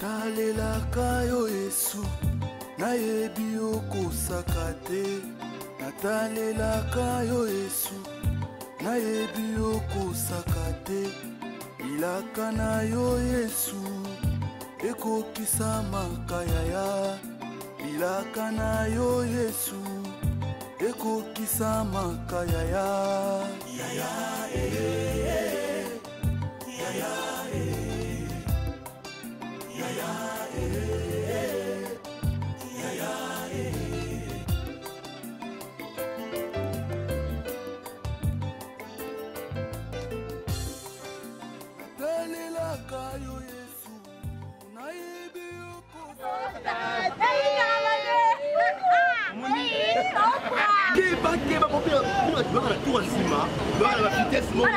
Natalelaka yo Yesu nayebi okosaka te. Natalelaka yo Yesu nayebi okosaka te. Ilaka na yo Yesu ekokisa makayaya. Ilaka na yo Yesu ekokisa makayaya. Yaya yaya yaya yaya Natalelaka yo Yesu nayebi okosaka Keba popera pour la tour Sima, dans la vitesse monte.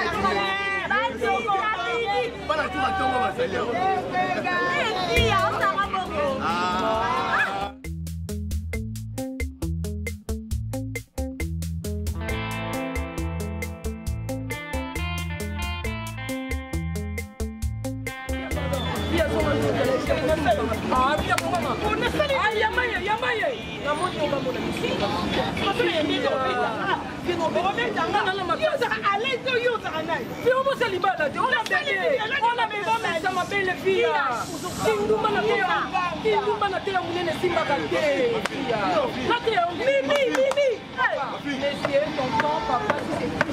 Pas la tour à tomber ma salaire.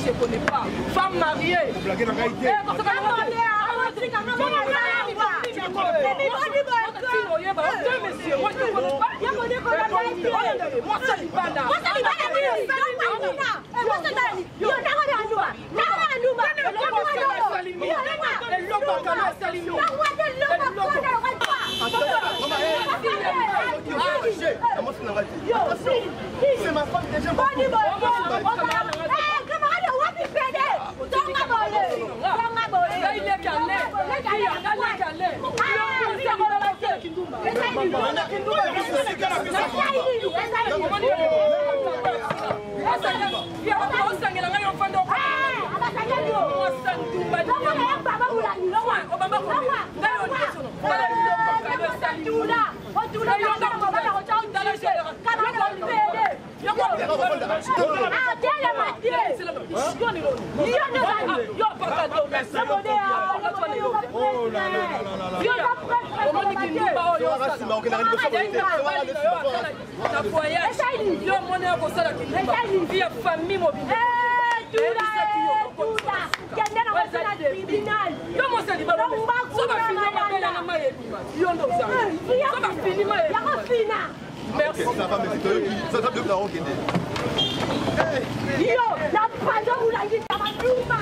Je connais pas. Femme mariée. C'est ma femme déjà. Merci. Ça va, mais ça va de la roquette. Yo, la page où la guitare m'a plouma.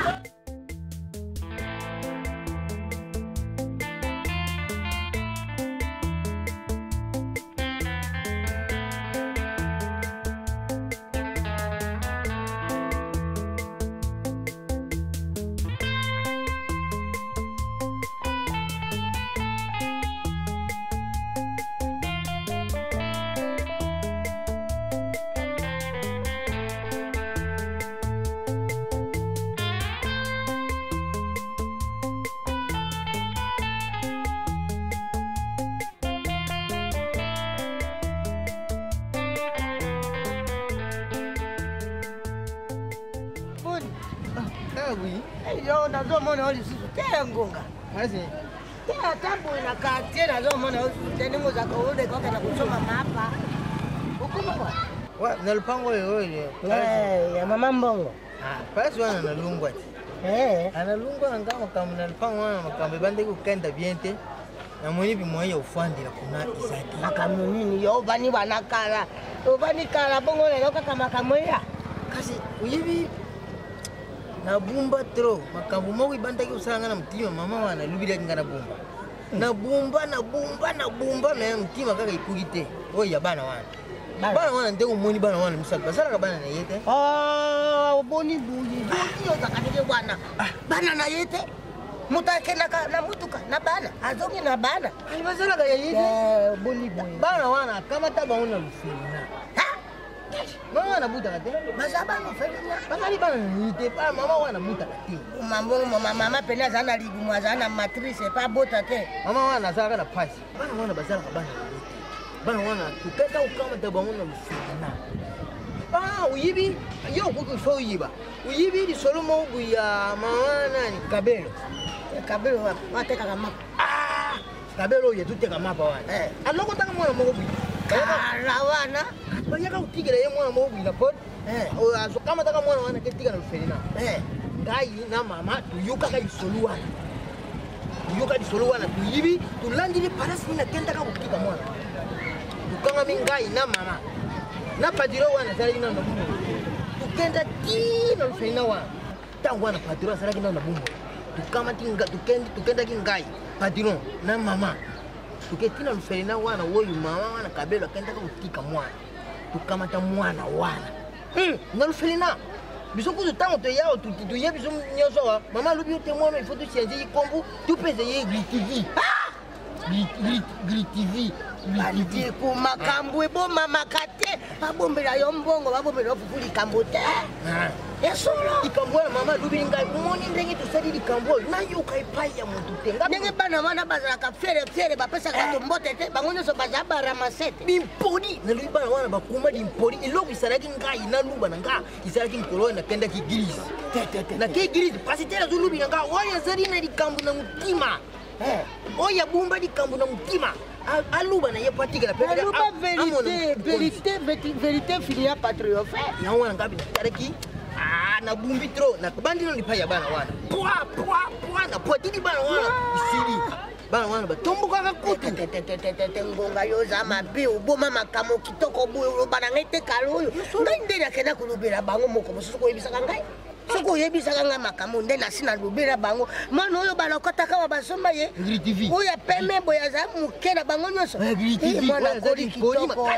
Oui. Yo nazomona oli sisutela ngonga. Basi. Tena tambo inakaa tena nazomona oli tena ngoza kaule kwa kana kusoma mapa. Ukuma kwa. Wa nalipango yoyo. Ya mama mbongo. Basi wana nalungwa. Analungwa ngama kama nalipango wana makambe bande kukenda biente. Na mwenye bimoya ufandi la kuna isaki. Makamu nini yo bani banakala. Obani kala bongo lelo kama kamoya. Kasi uyibi na bumba tro makambo moko ibanda ki usanga na mtima mama wana lubira ngana bumba na bumba na mtima kaka ikugite oya bana wana ndeko moni bana wana misaka basala bana na yete boni buyi yo zakateke bana na yete mutake na mutuka na bana azongi na bana basala ga yete boni buyi bana wana kama taba una lufina Mama wana buta kate. Bazaba no felina. Bakali bana nite pa mama wana buta kate. Mama pena zana libumu zana matrice pa bota te. Mama wana zaka na pasi. Bana wana bazala ka bana. Bana wana tuketa ukama tabango na mfana. Uyibi yo kuku fo uyiba. Uyibi di solo mo buya mama nani Kabelo. Kabelo wateka kama. Kabelo ye tuteka mapa wana. Aloko taka mwana mo buya. Karawana. Bayaka utigela ye mwana mo buya pot. Aso kama taka mwana wana ketika na mfelina. Ngai na mama tuyuka ka isolu wana. Tuyuka di solo wana tuyibi tulandile parasi na kenda ka kutika mwana. Tukanga mingai na mama. Na padiro wana zari na bumbu. Tukenda tino lufena wana. Tangu wana padiro zari na bumbu. Tukama tinga tukenda kingai. Padiro na mama. Tuketina lufena wana woyu mama wana Kabelo kenda ka kutika mwana. Tukamata mwana wana. Na lufena. Biso kuzu tango to yao tu ye biso nyoso wa. Mama lubi te mwana il faut tu changer kombu. Tu pese ye glitivi. Glitivi. Baliti ku makambo eboma makate babombela yo mbongo babombela fufuli kambo te yesolo ikambo mama lubi ngai kumoni ndenge tosali likambo na yo kai pai ya mutu te ndenge bana wana bazalaka fere bapesa ka mbote te bango nyonso bazaba ramasete bimpodi na lubi bana wana bakuma dimpodi eloko isalaki ngai na luba na nga isalaki nkolo na kenda ki grise na ke grise pasitela zo lubi na nga oya zari na likambo na mutima oya bumba likambo na mutima aluba na ye patika la pele aluba vérité filia patriote na wana ngabi tareki na bumbi tro na bandi no lipaya bana wana pwa na potini bana wana isiri bana wana batomboka ka kutu tete ngonga yo za mabe oboma makamo kitoko boyo bana ngete kaloyo ngai ndela kena kulubela bango moko mosusu ko yebisaka ngai soko yebisaka ngai makamo nde na sina lubela bango mwana oyo bana kotaka wa basomba ye oya peme boya za mukena bango nyonso mwana koli kitoko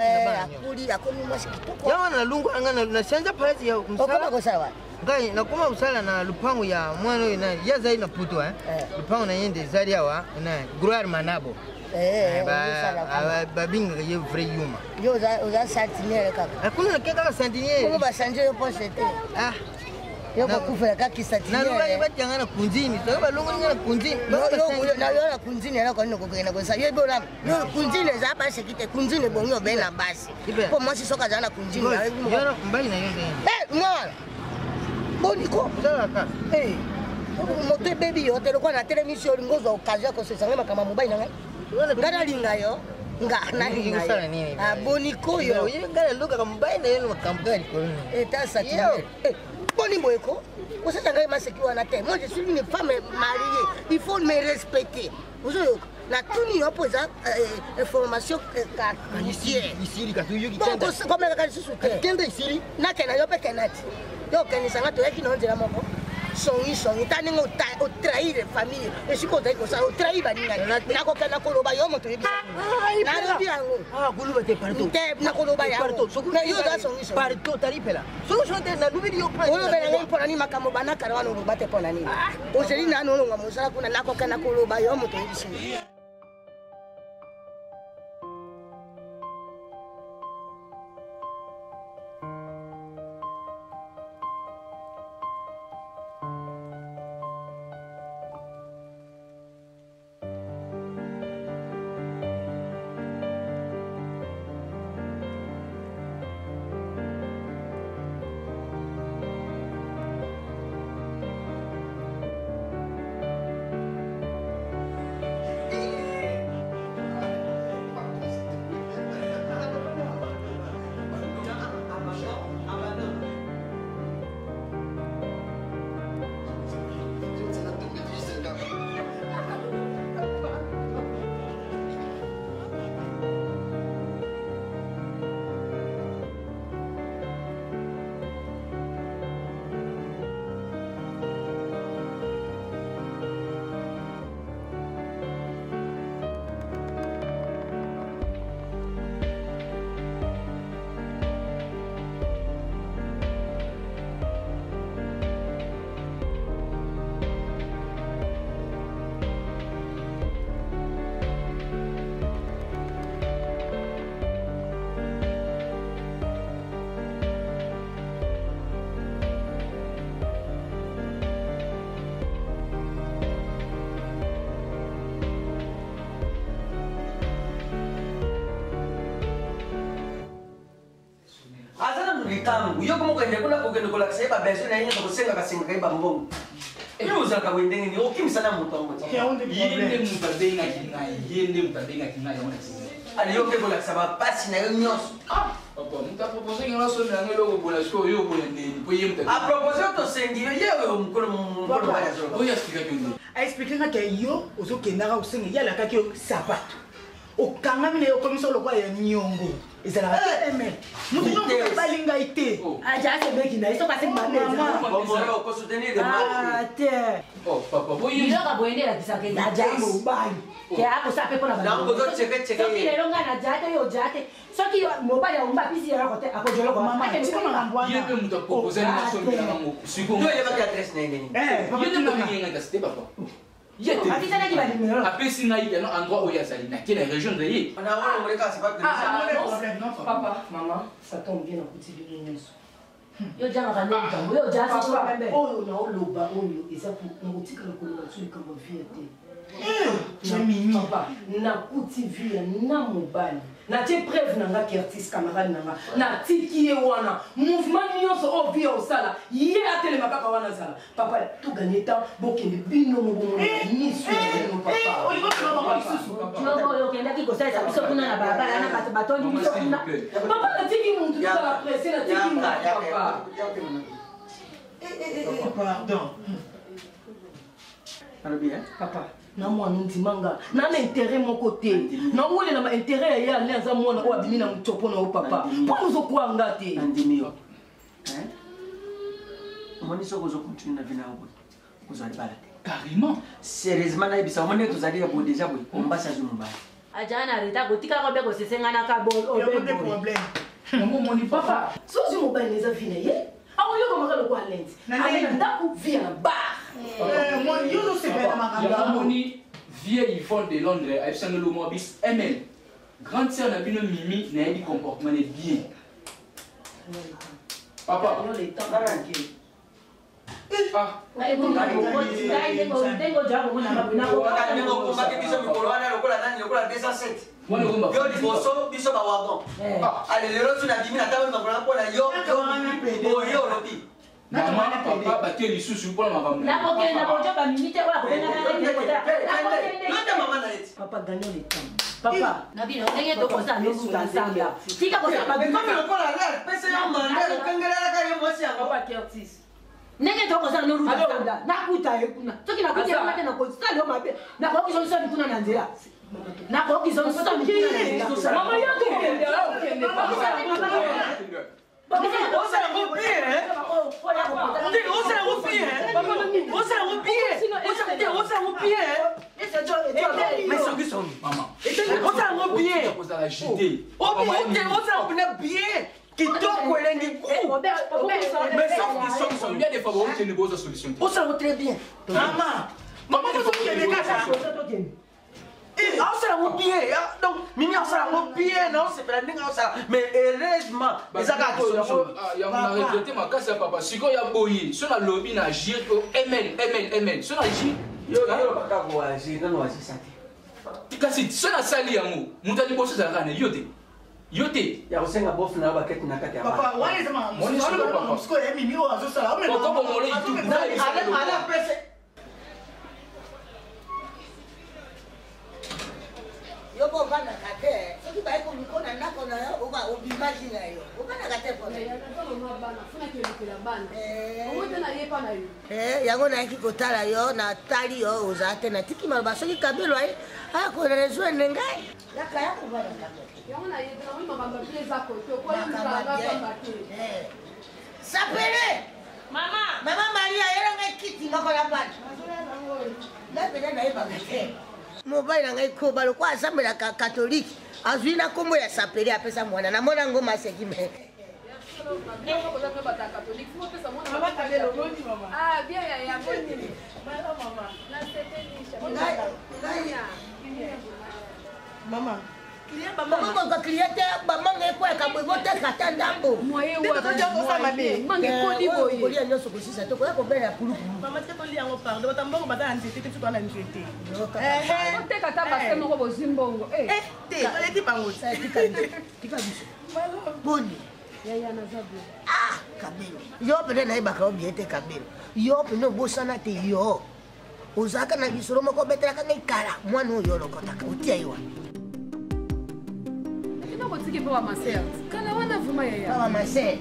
akoli mwasi kitoko ya wana lungu angana na senza parasi ya msala okoma kosawa ngai nakoma usala na lupango ya mwana oyo na ya zai na puto lupango na yende zari awa na Gloire Manabo babinga ye vrai yuma yo za sentinelle kaka akuna keka sentinelle ko ba sanje yo posete yo ko kufela kaki sentinelle na luba batanga na kunzini so ba longo na kunzini na yo na kunzini na ko noko kena ko sa yo bola yo kunzini za ba sekite kunzini bonyo be na basi ko mosi soka za na kunzini yo mbai na yo mwana boniko zaka moto baby yo te kwa na television ngozo occasion ko se sanga kama mobile na ngai ngana linga yo ngana linga yo boniko yo ngana luka kama mobile na yo makambali ko eta satinelle boni boyeko osata ngai masekiwa na te moi je suis une femme mariée il faut me respecter ozo la tuni yo poza information ka ici ka tuyo ki kenda comme ka susu te kenda ici na kena yo pe kenati yo kenisa to yaki no nzela moko songi tani ngo o trahir famille et siko dai ko sa o trahir baninga na ko kana ko loba yo moto yebisa na lobi yango kuluba te partout te na ko loba yango na yo da songi partout talipela solution te na lobi yo pa o loba yango pona ni makambo bana karwa no loba te pona ni o seli na no ngo musala kuna na ko kana ko loba yo moto yebisa likambu yo komo kende kuna kokende kola seba besoin na yinga kosenga kasenga kai bambongo yo uzaka wendenge ni okimisana mutu wangu yende mutabenga kinga yona ali yo kebola saba pasi na yo nyonso papa muta proposer ngela so na ngelo ko bola siko yo bola ndeni po yem ta a proposer to sengi yo mukolo baya zo oya expliquer que a expliquer nga ke yo ozokendaka osenga yala kaki yo sapato okangami na yo komisa lokwa ya nyongo ezalaka te ml mutu nyongo balinga ite aja asebeki na ye soki asengi bomolo okosoutenir te oh papa boye biloko boyendelakisaka aja mobali ke akosa mpe mpona soki lelo ngai na ja te yo ja te soki mobali aomba apesi eloko te akozoloko yende muta proposer na so na ngo siko yo yebaki adresse na yende yende molinga ngata c'était papa yete abisanaki balimelo apesi ngai yana endroit oyo azali na kila région de ye on a wala moleka c'est pas que papa maman ça tombe bien akuti bino nyonso yo jangaka nde likambo yo jasi oyo naoloba oyo eza nakotikala koloba so likambo vie te papa nakuti vie na mobali natie preuve na nga kertis camarade na nga natiki ye wana mouvement nyonso oyo vie osala ye atelema kaka wana azala papa toganye temps bokende bino mobomona miso oyo okendaki kosalisa biso kuna na balabala na bato batondi biso kuna papa natiki muntu tozala presse natiki muntu papa pardon papa na mwana ndimanga na intérêt moko te na welela ma intérêt ya ale aza mwana oyo abimi na motopo na yo papa mpo ozokwanga te andimi yo omoni soki ozocontinue na vie na yo boye ozali bala te carrément sérieusement nayebisa omoni tozali ya boye déjà boye ombasi azwi mobali aja na reta kotikaka mpe kosesenganaka problème omoni papa soki mobali na eza vi na ye akoyokomaka lokwa lente aye na ndako vi na bar yamoni vieille folle de Londres ayebisanga lomo bis ml grande sœur na bino mimi nayebi comportement ne bien papa yo liboso biso bawagon ale lelo so nabimi na ntango makolo mpona yo oyo olobi mama papa batie lisusu mpona makambo nakokenda kojo bamimi te oyo akobengaayote mama na eti papa gagnon le temps papa nabino ndenge tokosala nosuka ensemble tika kosala lokola lal pese yo manda okengelelaka ye mwasi yango papa Curtis ndenge tokosala nosuka nakuta ye kuna soki nakuti ye kuna te nakosala yo mabe nakoki somisoni kuna na nzela nakoki somisoni kuna na nzela mama yokende kitoko elengi osala très bien mama kozokende kaka aosala ngo bien donc mimi aosala ngo bien naosepela ndenge aosala mais heureusement eza kaka yango na regrete makasi ya papa sikoyo ya boye so nalobi na agir to mn so na agir kasi so nasali yango moto aliboso ezalaka na yo te ya kosenga bof na yo bakete na kati ya papa wana eza mosiko ya mimi oyo azosala okobongolo ala pese yo bovandaka te soki baye komikona ndako na yo obimaki na yo ovandaka te yango nayaki kotala yo natali yo ozala te natiki maloba soki kabelo aye aya korejoindre ngai yaka ya kovandaka sapele mama maria yelanga kiti moko na bana ngai pene nayebaka te mobali na ngai koba lokwa asambelaka katolike azwi na nkombo ya sapele apesa mwana namona ngo maseki me mama bamomoka cliente bamanga ekweka boye boteka ta ndambo kolia nyonso kosisa te koya kobela ya kulukulu oteka ta base moko bozwi mbongo toleti bango tika biso boni Ah, Kabelo. Yo peut-être naibaka bien te Kabelo. Yo peut no bosana te yo. Ozaka na bisoro moko betela kanga ikala. Mwana oyo lokota utia yo. Ina kotiki pa ma sœur. Kana wana vuma yaya. Pas ma sœur.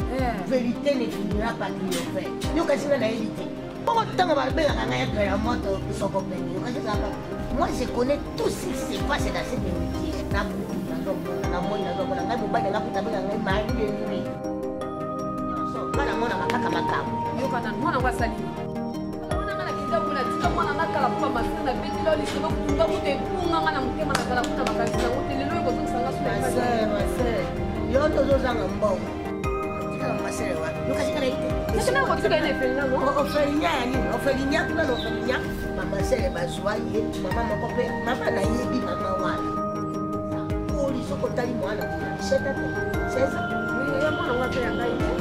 Vérité ne finira pas triompher. Yo kasi na élité. Pourquoi tant va bien kanga ya kala moto soko peni. Yo kasi kanga. Moi je connais tout ce qui se passe dans cette vérité. Na mona ngai mobali nga puta benga ngai mari de lui. Kana mona makaka makamu. Yo kana mwana wa salini. Kana ngana kitabu tika mwana nakala pa masana beti lo lisolo kutunga mute kunga ngana mutema na kala kuta makasi na mute lelo ko tsanga sula. Mase. Yo to zo zanga mbongo. Tika masere wa. Yo kasi kana ite. Kana ko tika ine fenya no. Ofelinya yani, ofelinya kuna no ofelinya. Mama sere bazwa ye, mama makope, mama na yebi mama wana. Soko tali mwana seta te sesa ya mwana wa pe ngai yo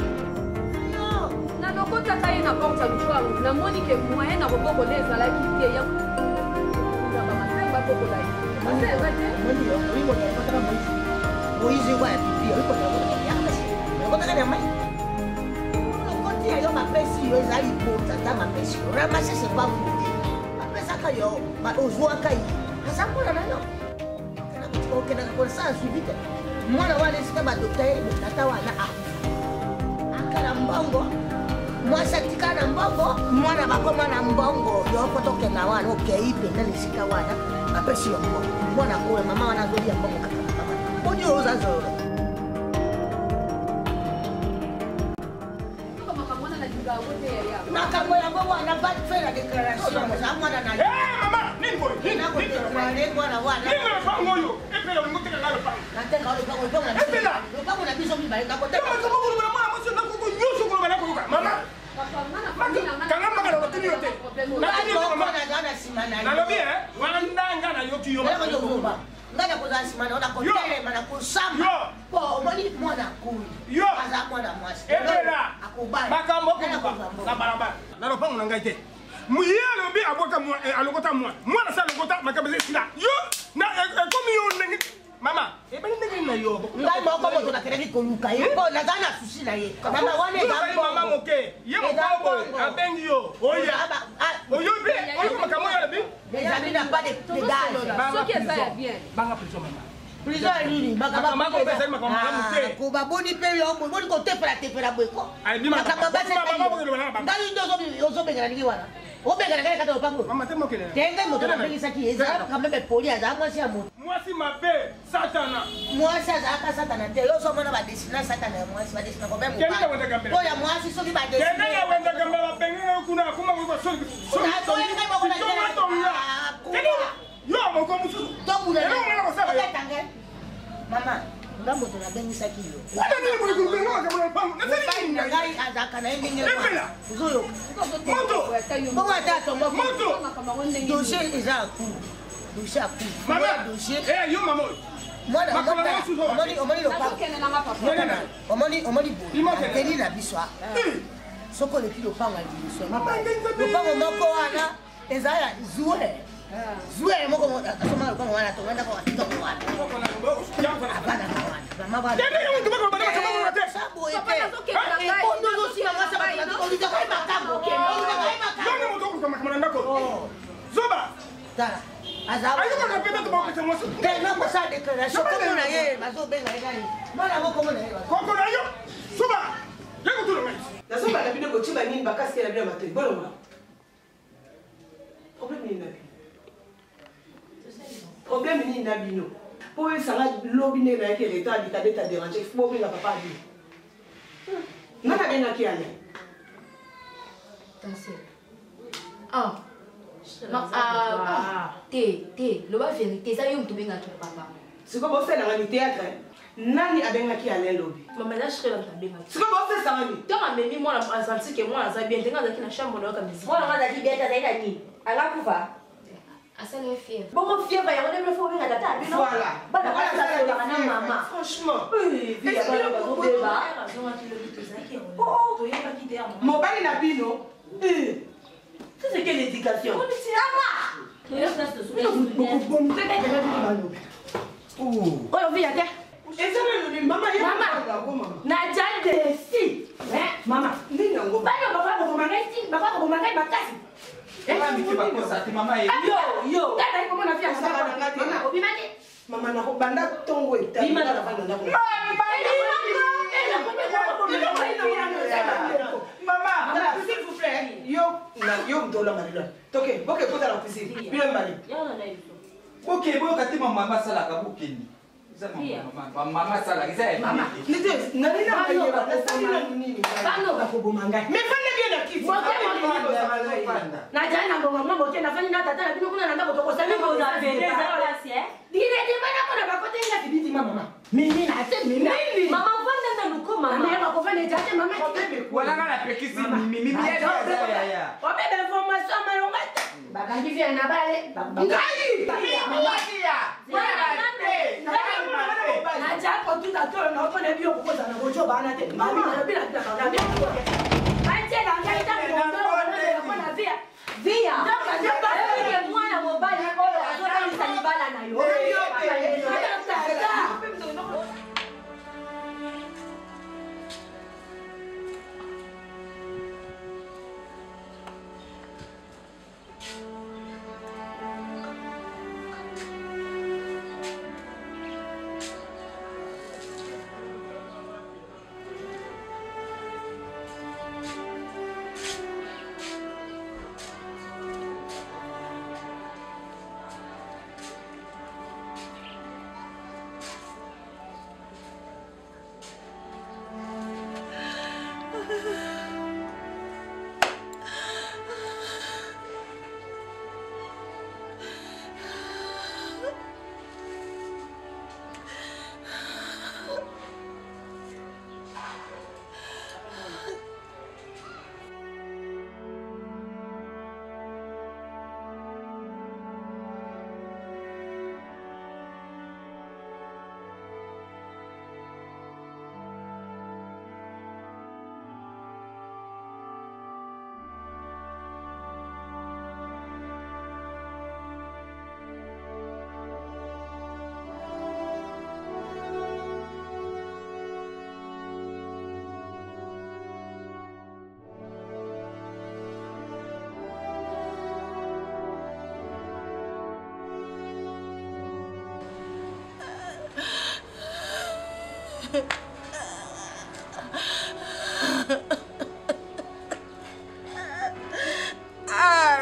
na lokota kai na porta lukwa na moni ke moyen na roboko leza la kite ya na mama sai ba boko lai ase ba te moni yo imo ya kota moizi moizi wa pipi yo kota ya kasi kota kana mai lokoti ya yo mapesi yo zali porta ta mapesi yo ramase se pa vous mapesa ka yo ba ozwa kai kasa mbona na yo ok nakakona saa suivi te mwana wana esika badoktere tata wana akala mbongo mwasi atika na mbongo mwana bakoma na mbongo yoko tokenda wana okei penda na esika wana apesi yo mbongo mwana koya mama wana azolia mbongo kaka odi oza zoro makambo yango wana bafela déclaration za mwana na mama nini boy nini mwana wana oyo epela ngoteka ngalo pa natenga lupango na biso mibale nakoteka mama kanga magana watini yote nalobi wandanga na yoki yo ngana koza simana ona kotelema na kusamba po omoni mwana kuli aza mwana mwasi epela akubali makambo na barabara na lopango na ngai te muye alobi abwaka alokota mwana sa alokota makabeze sila yo na ekomi yo ndenge mama ebani ndenge na yo ngai moko moto nakelaki koluka ye mpo naza na susi na ye mama wana eza mama moke ye mokobo abengi yo oya oyo be oyo makambo yo alobi les amis n'a pas de gaz soki eza ya bien banga prison mama prison nini makambo pesa makambo mute ko baboni pe yo boni ko tepela bweko makambo basi ngai ndo ozobengana niki wana obengana kale kata lopango mama te mokele tenga moto na bengisaki eza quand même poli aza mwasi ya moto mwasi mabe satana mwasi azalaka satana te yo ozomona badesina satana ya mwasi badesina kobe mobali oyo mwasi soki badesina kuna kuma mama nga moto nabengisaki yo ngai azalaka na ye ndenge ozoyoka bongo ata atomoko dossier eza ya cour dossier ya cour dossier omoni boateli na biso soki oleki lopango ya libiso lopango moko wana eza ya zue moko asoma lopango wana tongandaka wakitoko wana abanaka wana nakosala déclaration komo na ye bazobenga ye nani mwana mokomo na ye koko na yo suba yakutulongai nazobala bino kotimba nini bakasikela bino matoi bolonga problème nini na bino po esanga lobi nde nayaki leta alita nde ta dérange fo bobenga papa abi nga nabengaki ale te loba vérité eza yo moto obengaki papa siko bofelanga ni théâtre nani abengaki ale lobi mama eza chere bato abengaki siko bofesanga ni ntango amemi mwana azanti ke mwana aza bien ndenge azalaki na chambre nayoka musique mwana ngo azalaki bien azali na nini akakufa asala ye fièvre bongo fièvre yango nde bilofo obenga tata abino bana banasolaka na mama franchement mobali na bino c'est quelle éducation oyo viya te mama nadia te makasi. Maman na banda tongo eta. Maman, s'il vous plaît. Yo mtola marilo. Toke, boke kota la piscine. Bila mbali. Boke boka ti mama sala ka bokeni. Mama sala kisa. Mama, nite nani na bayeba na sala nini. Bano ba kubumanga. Me fanya bien na kifu. Na jana ngoma mama boke na fanya na tata na bino kuna nanda kotoko sala ngo za pendeza wala si Dire de bana kuna bakote ina bibiti mama. Mimi na ate mimi. Mama vanda na luko mama. Mama ko vanda jate mama. Wala kana pekisi mimi ya. Obebe information amalonga. Bakangi vya na bale. Ngai. Na jako tutatolo na opone bio kukoza na gojo bana te. Mama na bila bila kanga. Baite na ngai ta ndo na via. Via. Ndio mwana mobile oyo azona nisalibala na yo.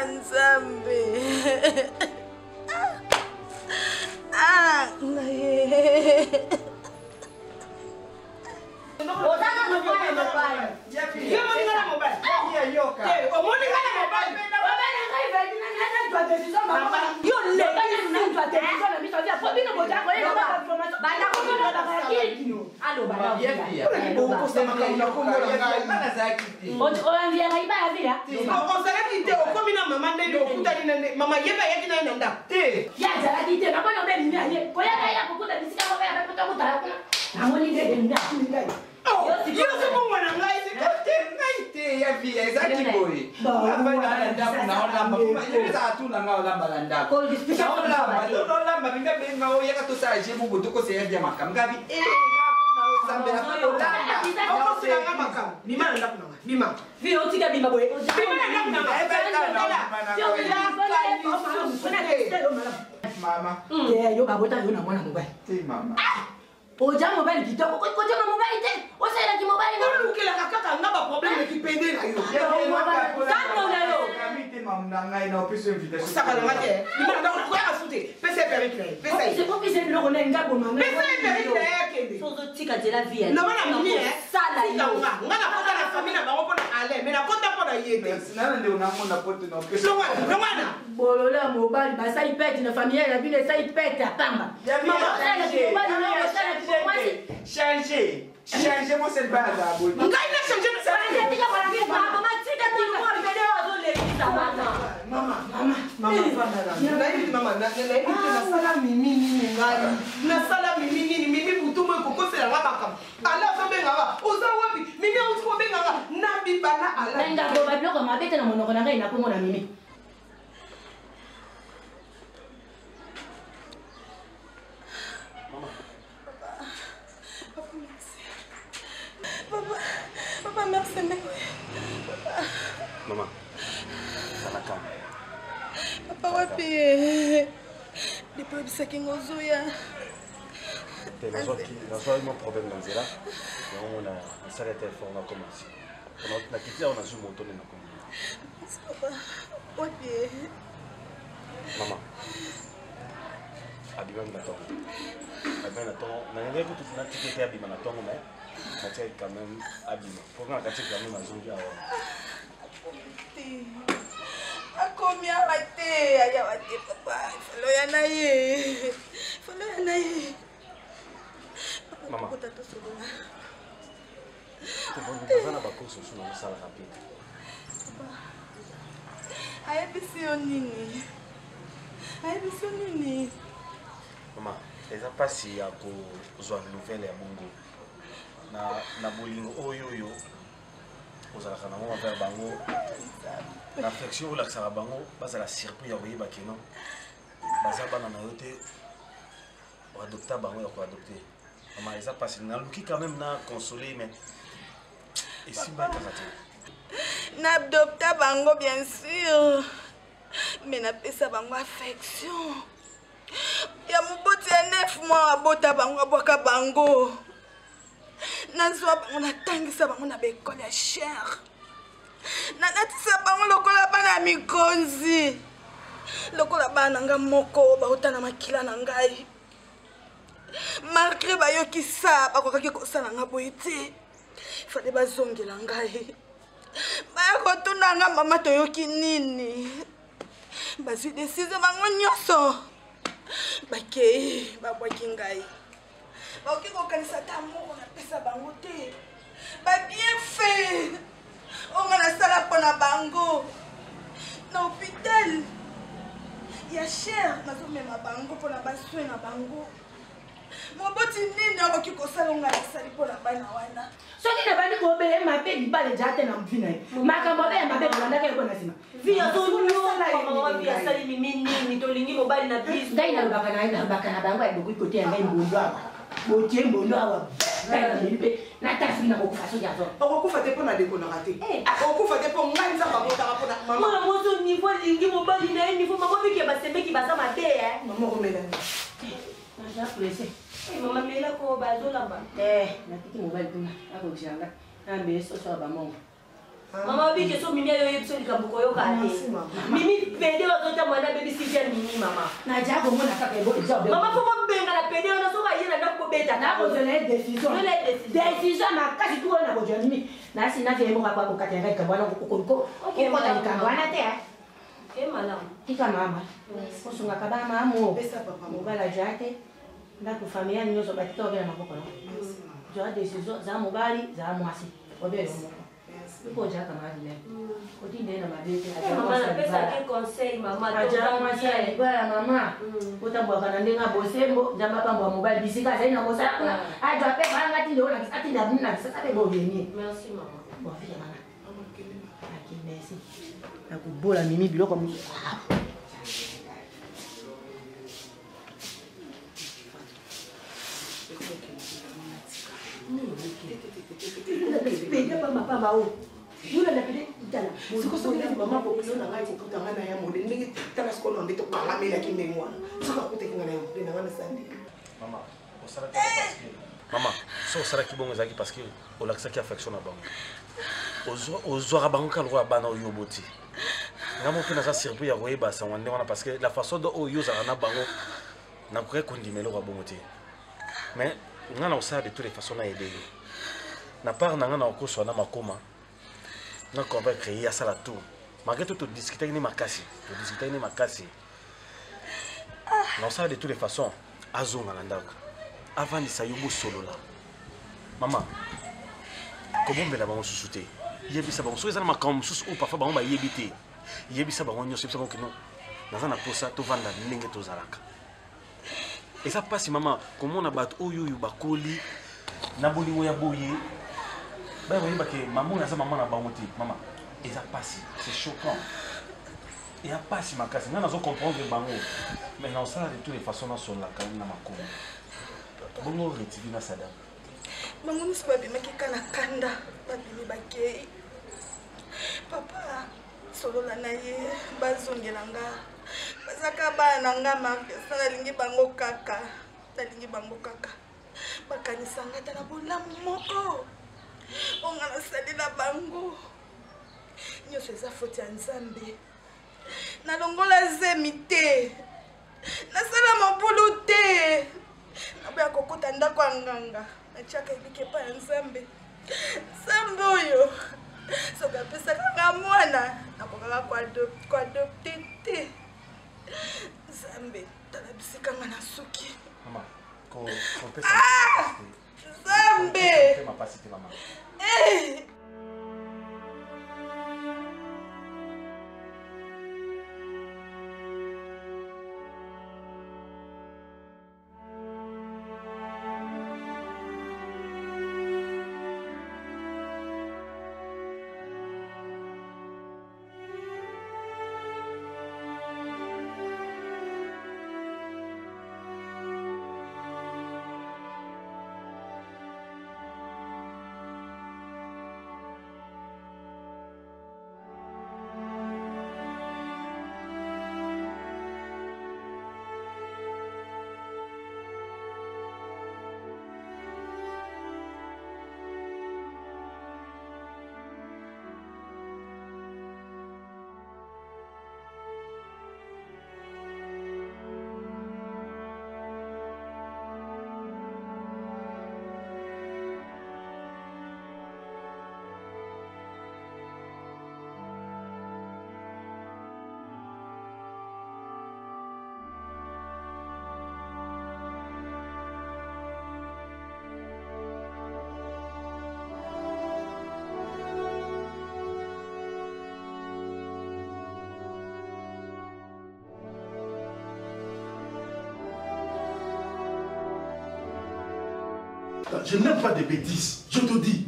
Nzambe. Mama yeba yaki na nanda. Ya jara kite na bana be ni ani. Ko ya kaya kukuta bisika ko ya kukuta kuta. Na moni de nda ngai. Yo se mo wana ngai se ngai te ya via exactly boy. Amba na nda na lamba. Ile sa tu na ngao lamba nda. Ko disika ko lamba. No lamba binga be ngao ya ka to sa je bubu to ko se ya makam gabi. Sambe na ko lamba. Ko se ya makam. Bima nda kuna. Bima. Vi o tiga bima boy. Bima nda kuna. Mama. Yeah, yo babota yo na mwana mobile. Ti mama. Oja mobile kitoko ko na mobile te. O sala ki mobile na. Ko ukela kaka ngaba problem ki pende na yo. Kando na yo. Kami ti mama na ngai na opiso invitation. Saka na ngate. Bima na ko ya sute. Pese perikle. Pese. Ko pese lo ko na ngabo mama. Pese perikle yake. Sozo tika jela via. No bana mimi sala yo. Ngana kota na famille ba ko na ale. Me na kota ko na yete. Sinana ndio unamona pote na opiso. No wana. Bolola mobile ba sai pete na familia na bile sai pete apamba. Mama sala ki mobile na sala ki Changer mon seul base à bout. Ngai na changer mon seul base. Tika kwa ngi mama tika tika kwa mbele wa zole kita mama fanda na. Na hivi mama na hivi na sala mimi nini ngai. Na sala mimi nini mimi butumo kokosela ngabaka. Ala zobe ngaba. Uza wapi? Mimi usko be ngaba. Na bibana ala. Nda go ba bloko mabete na monoko na ngai na kongo na mimi. Papa, merci, mais... Maman, nakisaki ngozuya nazwaki mo problème na nzela yango na esala telefone na commencé nakiti awa nazwi moto nde nakomi mama abimami na ntongo nalingaki kutu natiki ete abima na ntongo me natiaki quand même abima pourka nakatiaki quand même azongi awa akomi awa te ayawa te papa faloya na ye mama naza na bacourse osu nazosala rapide ayebisi yo nini mama eza mpasi ya kozwa nouvelle ya bongo na bolingo oyo ozalaka nango mavers bango na affection olakisaka bango bazala surpris ya koyeba keno baza bana na yo te oadopta bango ya koadopte mama eza mpasi naluki quand même na consoler mais esimba kaka te naadopta bango bien sûr mais napesa bango affection ya moboti ya 9 mois abota bango abwaka bango nazwa bango natangisa bango na baekole ya chere nanatisa bango lokola bana ya mikonzi lokola bana na nga moko bauta na makila na ngai malgré bayokisa bakokaki kosala nga boye te fale bazongela ngai baya kotuna nga mama toyoki nini bazwi desise bango nyonso bakei babwaki ngai bakoki kokanisa ata moko napesa bango te babien fait onga nasala mpo na bango na hôpital ya chere nazomema bango mpo na baswe na bango moboti nini akoki kosala onga nasali mpo na bana wana soki na bandi kobele mabe libale ja te na mvi na ye makambo abe ya mabe bolandaka ye kona nsima asali mimi nini tolingi mobali na biso ngai nalobaka na ye nalobaka na bango ayeboki kote ya ngai mbondo awa botie mbondo awa ngai nameli mpe natasi na kokufa soki azo okokufa te mpo na dekonaka te okokufa te mpo ngai nzambe abotaka mpo na mwana moso nivo alingi mobali na ye nivo mama biki basembeki baza mabe mama okomela naza presse mama mela ko bazolamba natiki mobali kuna akokisanga ambe soso bamongo mama biki so mimi ayo yebiso likambo koyoka te mimi pede bazota mwana bebi sivia mimi mama naja komona kaka ebo job mama fo benga na pede ona so bayena na ko beta na ko zela décision makasi tu ona ko joni na sina vile mo kwa kokati ngai kabwana ko na ikangwana te malamu tika mama kosunga kaba mama pesa papa mobala jate ndako familia nyonso batitoke na maboko na joa décision za mobali za mwasi obele moko ipo jaka mali le otinde na mabete mama na pesa ke conseil mama aja mwasi alibala mama utambwa kana ndenga bosembo njamba pambo mobali bisika zaina kosaka aja pe banga tinde ona kisati ndabuna sasa pe bobeni merci mama bon fia mama aki merci nakubola mimi biloko mu Mama, so osalaki bongo ezalaki parce que olakisaki affection na bango ozwaka bango kaloko ya bana oyo oboti ngambo mpe naza surpris ya koyeba sango nde wana parce que la façon do oyo ozalaka na bango nakoki kondima eloko ya bongo te mais nga na osala de toutes les façons na ede yo na part na nga na okoswa na makoma nga convaincre ye asala tour malgré tout todiscutaki ni makasi na osala de toutes les façons azonga na ndako avandisa yo bosolola mama kobombela bango susu te yebisa bango soki eza na makambo mosusu oyo parfois bango bayebi te yebisa bango nyonso yebisa bango kino naza na posa tovanda ndenge tozalaka eza mpasi mama komona bato oyo bakoli na bolingo ya boye baya koyeba ke mama oyo aza mama na bango te mama eza mpasi c'est choquant eya mpasi makasi ngai nazocomprendre bango mais na osala de toutes les façons nasololaka na makomo bongo retivi na sadam bango miso babimaki ka na kanda babimi bakei papa solola na ye bazongela nga bazaka bana nga Marquesa nalingi bango kaka. Nalingi bango kaka. Bakanisa nga tala bolamu moko. Onga nasalila bango. Nyonso eza faute ya Nzambe. Nalongola zemi te. Nasala mobulu te. Naboya kokota ndako ya nganga. Natiaka elike pa ya Nzambe. Nzambe oyo. Soki apesaka nga mwana. Nakokaka koadopte te. Nzambe tala bisika nga na suki. Mama, Nzambe! Je n'aime pas des bêtises, je te dis.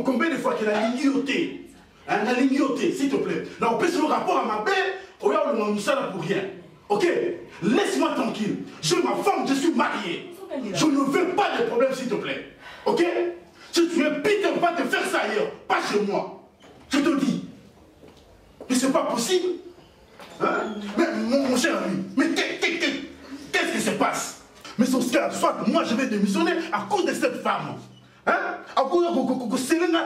Combien de fois qu'il a lignoté, la lignoté, s'il te plaît. Là, on peut se le rapport à ma belle, on va le ça là pour rien. Ok? Laisse-moi tranquille. Je ma femme, je suis marié. Je ne veux pas de problème, s'il te plaît. Ok? Si tu es bête, on va te faire ça ailleurs, pas chez moi. Je te dis. Mais c'est pas possible. Hein? Mais mon cher ami, mais qu'est-ce qui se passe? Mais son frère, soit moi je vais démissionner à cause de cette femme. Hein? À cause de Selena,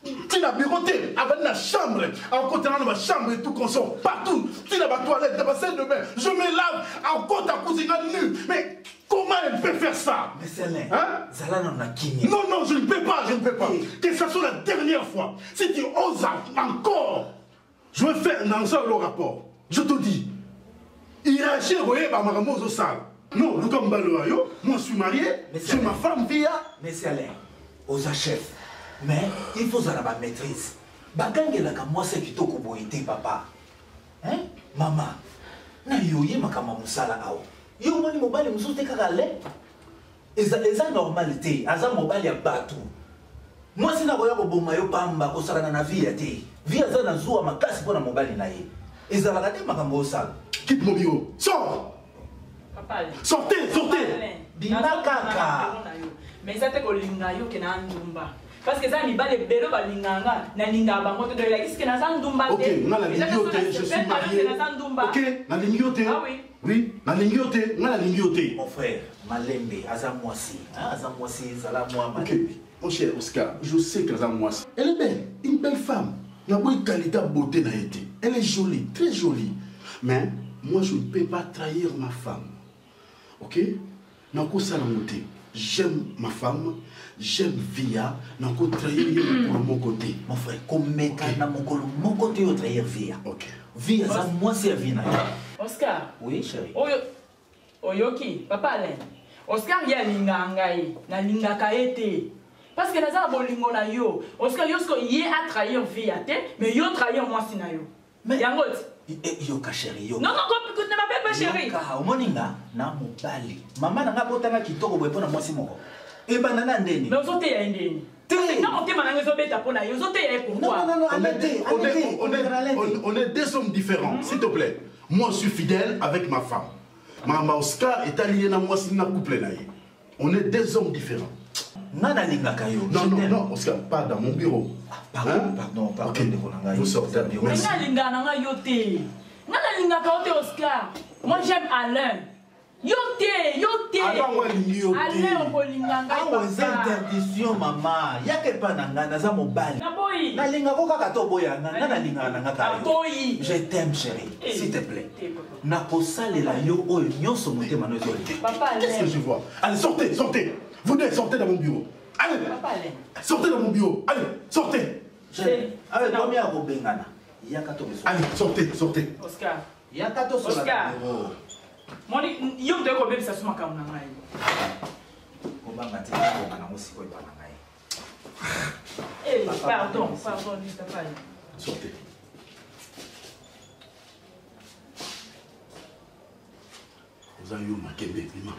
tu l'as bigoté avec la chambre, à côté de ma chambre et tout qu'on sort partout. Tu l'as ma toilette, tu l'as celle de bain, je me lave à côté à cause de nu. Mais comment elle peut faire ça? Mais Selena, hein? Non, non, je ne peux pas, je ne peux pas. Que ce soit la dernière fois. Si tu oses encore, je vais faire dans ça le rapport. Je te dis, il a acheté, vous voyez, ma maman au salle. Non, moi je suis marié, j'ai ma femme via. Mais c'est Alain, aux chef. Mais il faut avoir la maîtrise. Bagangela ka moi c'est kitoko boité papa. Hein? Maman, na yoye makama musala awo. Yo moni mobali mususu kaka le. Eza normalité, aza mobali ya batu. Moi sina koya ko boma yo pamba ko sala na vie ya te. Vie aza na zuwa makasi pona mobali na ye. Eza la kate makambo osala. Quitte mon bureau. Sors. Sortez, sortez. Bina kaka. Mais ça te kolinga yo kena ndumba. Parce que ça mibale belo balinganga na linga bango to la kiske na ndumba te. OK, na la lingiote, je suis marié. OK, na lingiote. Ah oui. Oui, na lingiote, na la lingiote. Mon frère, Malembe, Azamwasi, Azamwasi, Zalamwa. OK, mon cher Oscar, je sais qu'Azamwasi, elle est belle, une belle femme. Il y a une qualité de beauté dans été. Elle est jolie, très jolie. Mais moi je ne peux pas trahir ma femme. OK? J'aime ma femme, j'aime Via, n'ako trahir pour mon côté. Mon frère, comme mec, mon côté, au trahir Via. OK. Via, ça, moi, c'est Vina. Oscar. Oui, chérie. Oyoki, papa Alain. Oscar, il y a l'ingangaï, na lingaka ete. Parce que naza bolingo na yo. Oscar, yosko y a trahir Via te, mais yo trahir moi si na yo. Mais yangot. Yoka chérie, yo. Non, non, écoute, ne m'appelle pas chérie. Yoka, au moninga, na mobali. Maman n'a pas botanga kitoko boy pona moi si moko. Et banana ndeni. Mais on ya ndeni. Non, on te mananga zo beta pona yo. Zo te ya pourquoi? Non, on est deux hommes différents, s'il te plaît. Moi, je suis fidèle avec ma femme. Maman Oscar est allié à moi si na couple naïe. On est deux hommes différents. Nana lingaka yo. Non, non, non, Oscar, pas dans mon bureau. Pardon, pardon. Okay. Vous sortez. Mais na lingana nga yo te. Oscar. Moi j'aime Alain. Yote. Alain okolinganga. Interdiction maman. Yake pa nanga naza mobali. Naboyi. Nalinga ko kaka to boya nanga nalinga nanga ka. Naboyi. Je t'aime chérie. S'il te plaît. Nakosalela yo oyo nyonso motema no ezoli. Papa Alain. Qu'est-ce que je vois? Allez, sortez. Vous deux, sortez dans mon bureau. Allez. Papa Alain. Sortez dans mon bureau. Allez, sortez. Allez, combien à Robengana? Allez, sortez. Oscar. Yakato Oscar. Moi, yo me dis que ça se marque en anglais. Pardon, Mr. Faye. Sortez. Vous avez eu ma kébé, Lima.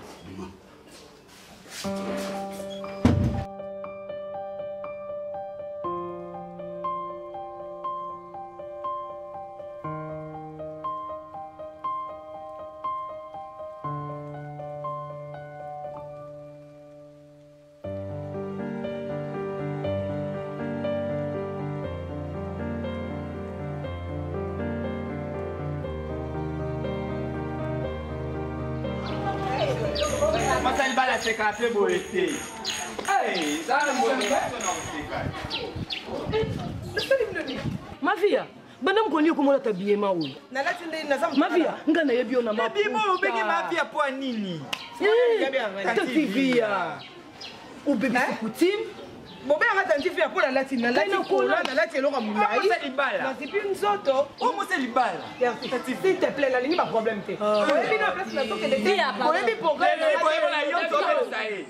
C'est café boité. Hey, ça ne ma fille, madame connaît comment tu habillé ma ou. Ma fille, ngana yebio na ma. Bimo ubeki ma fille pour nini? Ta fille. Ou bébé coutume. Bon ben attends, tu fais pour la latine, la latine cola, la latine l'ora moulaï. C'est libala. C'est plus une zoto. Oh moi c'est libala. S'il te plaît, la ligne pas problème te. Oui, mais non, place la toque de vie. Oui, pour que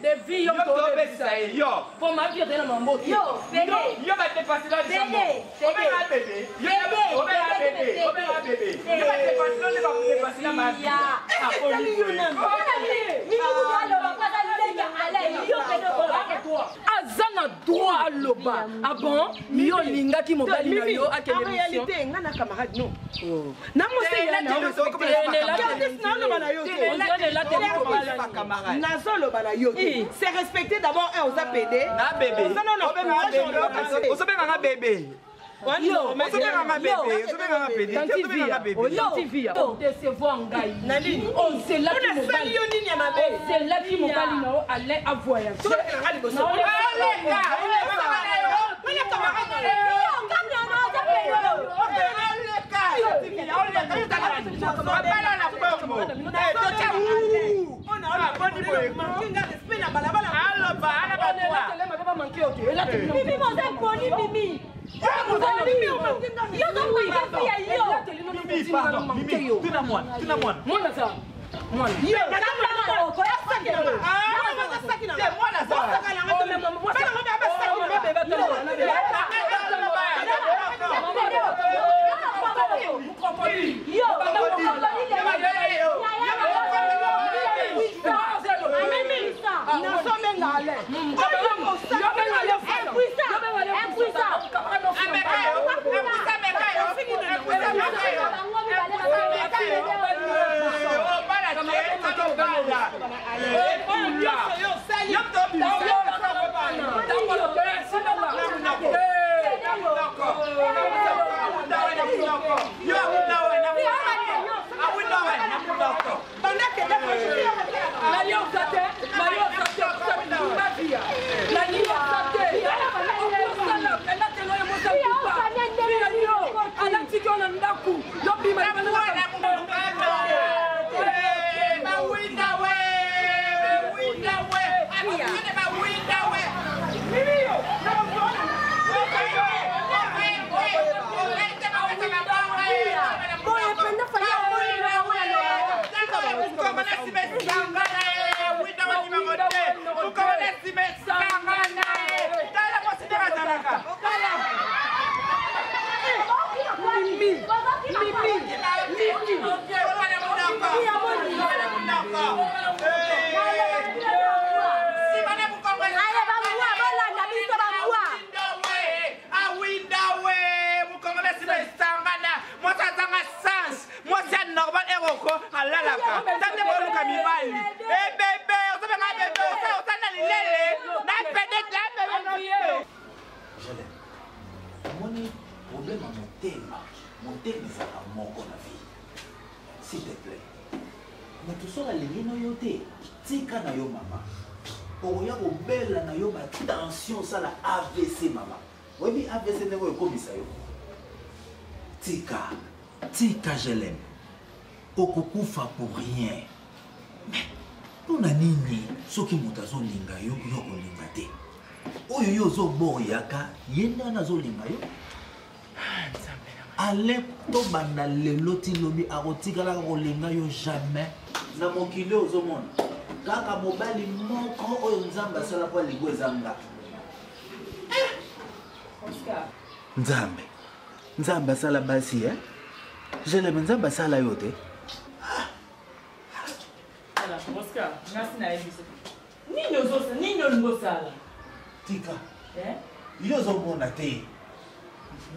des filles ont tombé yo. Pour ma vie dans mon mot. Yo va te passer là du jambon. On va bébé. Yo va bébé. Yo va te passer là va passer là ma vie. Azana droit à loba. Ah bon? Mio linga qui mobile na yo a quelle mission? En réalité, ngana camarade non. Na mo se ya na respecter na solo bana yo. C'est respecter d'abord un aux APD. Na bébé. Non. On bébé. Yo, mais c'est un bébé, décevoir ngai. Nali, on c'est là qui mo bali. C'est là qui mo bali na aller à voyager. s'il te plaît. Mais tout ça, les yoté. Tika na yo maman. Oya ko belle na yo ba tension ça la AVC maman. Oui, AVC ne ko comme ça yo. Tika, je l'aime. Okukufa pour rien. Mais on a nini soki mutazo linga yo ko linga te. Oyo yo zo boyaka yenda na zo linga yo. Ale to banda lelo ti lobi akotikala ko linga yo jamais. Na mokili ozomona. Kaka mobali moko oyo nzambe asala kwa ligo ezanga. Oscar. Nzambe asala basi Je l'aime nzambe asala yo te. Voilà, Oscar, merci na ebiso. Nini ozosala? Tika. Yo ozomona te.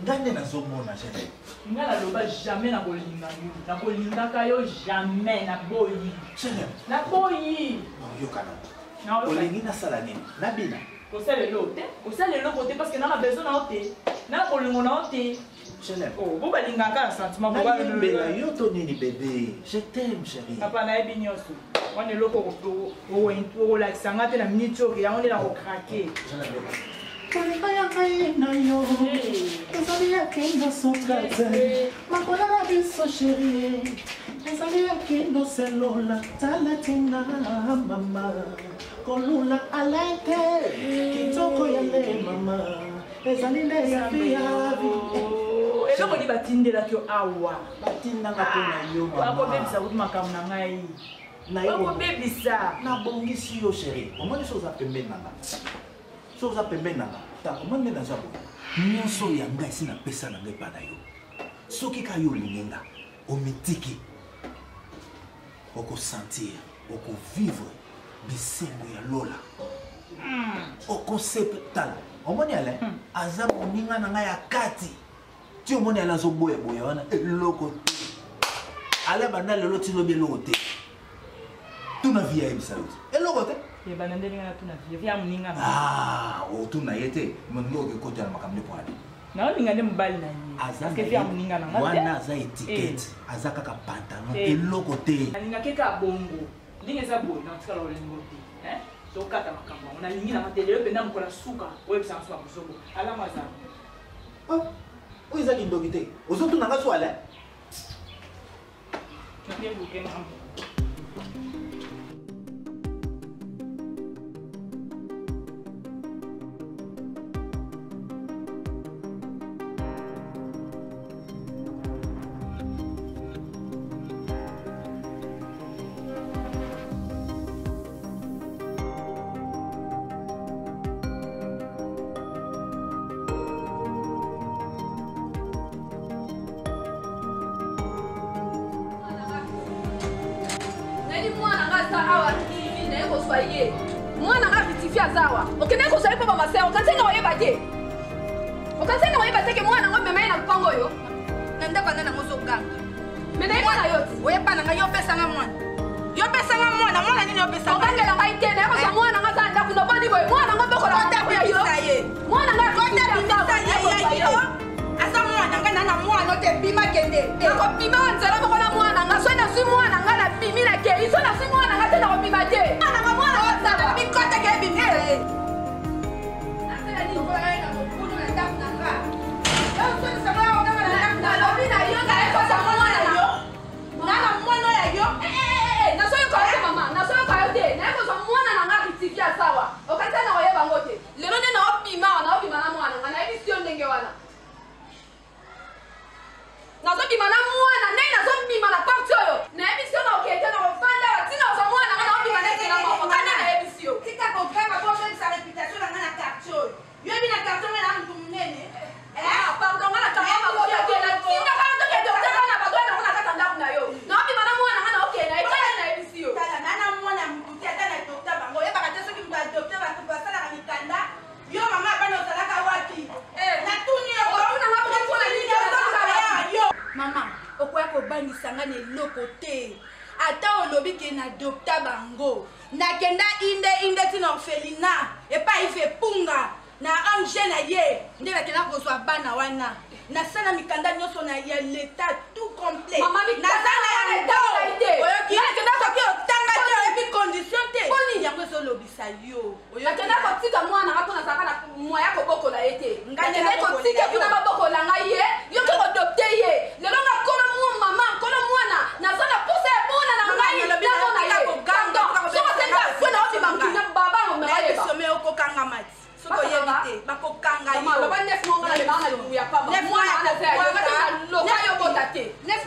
Ngane nazomona jele. Nga naloba jamais na kolinga yo. Na kolingaka yo jamais na boyi. Jele. Na boyi. Yo kana. Olingi nasala nini? Nabina. Kosala lote. Kosala lote parce que na besoin na ote. Na kolingo na ote. Jele. Oh, bo balingaka sentiment bo ba bela yo to nini bébé. Je t'aime chérie. Papa na ebi nyoso. On est loko ko la sangate na minute yo ya on est la ko craquer. Kaya na yo, ezali kendo sokaze, makola na biso chérie, ezali kendo selola, talatina mama, kolula alete, kitoko yale mama, ezali le ya biavi. Eloko ni batindela kyo awa. Batindanga ko na yo mama. Ako bebisa kuti makamu na ngai. Na yo. Ako bebisa. Na bongisi yo chérie. Omoni so za pembeni nanga. Soza pembeni nanga. Ta omoni na zabo. Nyonso ya ngai sina pesa na ngai pa na yo. Soki ka yo lingenga, omitiki. Oko sentir, oko vivre bisengo ya lola. Oko septala. Omoni ale, aza moninga na ngai ya kati. Ti omoni ala zo boya boya wana eloko te. Ale banda lelo ti lobi eloko te. Tuna via ebisa yo. Eloko te. Ye banandeli ngana tuna via moninga na. Ah, o tuna yete, moninga ke kota na makamle pwani. Na olinga nde mbali na ye. Parce que via moninga na ngate. Wana za etiquette, aza kaka pantalon eloko te. Alinga ke ka bongo. Linga za boy na tikala olingo te. So kata makambo. Na lingi na matele penda mkola suka, wewe sanso wa mzogo. Ala maza. Oh. Où est-ce qu'il doit quitter? Aux autres, on a pas là. Mwana nga vitifia zawa. Okene ko sai papa maseo. Kansenga waye baje. Okansenga waye bateke mwana ngombe mai na mpango yo. Nanda bana na ngozo ganga. Mena mwana yoti. Waye pana nga yo pesa nga mwana. Yo pesa nga mwana nini yo pesa. Okangela ngai tena ko sa mwana nga za ndaku no bani boy. Mwana ngombe ko la ndaku yo. Mwana nga vitifia zawa. Asa mwana nga na mwana te bima kende. Ko bima nzela ko na mwana nga so na si mwana nga na bimi na ke. Iso na si mwana nga tena ko bima te. Bikota ke bimbe. Nasela ni ko ai na mokulu na ndaku na nga. Yo so ni sama ona na ndaku na lobi na yo na ko sa mwana na yo. Na mwana ya yo. Na so yo ko yo mama, na so yo ko yo te. Na ko sa mwana na nga kitifia sawa. Okata na oye bango te. Lelo ne na opima na mwana nga na hivi sio ndenge wana. Na so bima na mwana, ne na so bima na parti oyo. Na hivi sio na okete na ofanda tina so mwana nga na opima na tena mo. Kana na hivi sio. Kika ko kama kwa sa reputation na ngana carton. Yo bi na carton na mtu mnene. Pardon ngana kama kwa yo tena. Tina kama to ke docteur na ba na kuna kata ndaku na yo. Na opima na mwana nga na okay na ikana na hivi sio. Tala na mwana mtu tia na docteur bango. Ye baka teso ki mtu docteur ba kupasana na mikanda. Yo mama bana usalaka wapi? Na tuni yo kuna wapi kuna nini yo. Mama, okoya ko bangisa ngane loko te. Ata olobi ke na docteur bango. Na kenda inde tina orphelina. E pa ife punga. Na anje na ye. Nde bakena ko so bana wana. nasala mikanda nyonso na ya l'état tout complet Mama, nazala yango oyoki soki otanga te oyebi condition te yango ezolobisa yo nakenda kotika mwana nga mpona azalaka na moya kobokola ye te nakende kotika kuna babokola ngai ye yoki kodopte ye lelo nga kolo mama kolo mwana naza na posa ya mwana na ngai namona ye sokosenga fona obimangina baba momeyeba okokanga mati soki oyebi te bakokanga loba 9 mois ngana lemanga na libumu ya pamba 9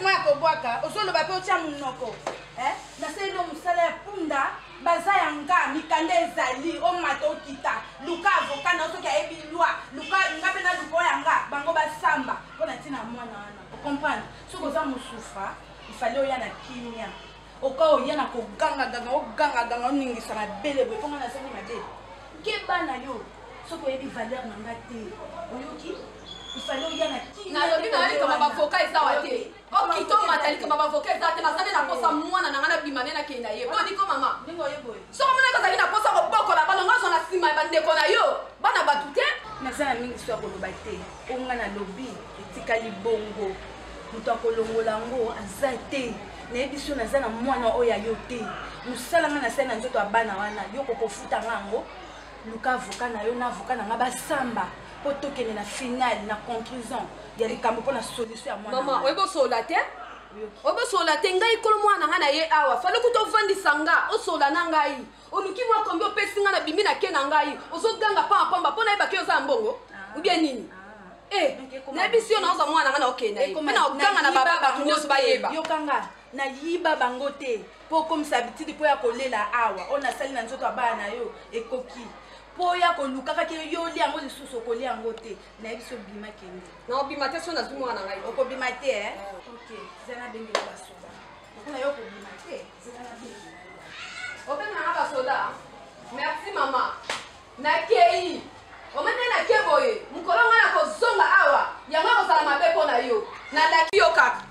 mois ya kobwaka ozoloba mpe otya monoko nasaleli mosala ya punda baza yanga mikanda ezali omata okita luka avoka na soki ayebi lwa luka nga mpe na luka oyanga bango basamba mpo na ntina mwana wana okomprendre soki oza mosufa ifale oya na kimia oka oya na kogangaganga ogangaganga oningisa mabele boye mpo nga nasali mabele kebana yo soki oyebi valeur na nga te oyoki ifale oya na kimia nalobi nayelikama bavoka ezawa te okitomata likama bavoka eza te nazali na posa mwana na nga na bima nde nakenda ye bodiko mama soko mona kazali na posa kobokola balongaso na nsima ya bandeko na yo bana batu te naza na mingi so ya koloba te onga na lobi etikali bongo moto akolongola yango aza te nayebi so naza na mwana oyo ya yo te mosala nga nasali na nzoto ya bana wana yo kokofuta nga yango luka avoka na yo na avoka na nga basamba mpo tokende na finale na conclusion ya likambo mpo na solution ya mwana mama oyekosola te obosola te ngai kolo mwana nga na ye awa fale kuta ovandisa nga osola na ngai oluki mwa kombi opesi nga na bimi na ke na ngai ozoganga pambapamba mpo nayebaki oza mbongo ubie nini nayebisi yo naoza mwana nga na okenda ye mpe na oganga na baba bato nyonso bayeba yokanga nayiba bango te mpo okomisa bitidi mpo ya kolela awa oyo nasali na nzoto ya bana na yo ekoki mpo ya kolukakaki yo olia yango lisusu okolia yango te nayebi so obima kende na obima te so nazwi mwana ngai okobima te ok zana bengela basoda okona yo okobima te zana bengela obenganga basoda merci mama nakei omene nake boye mokolo ngai na kozonga awa yango ekozala mabe mpo na yo nalaki yo kaka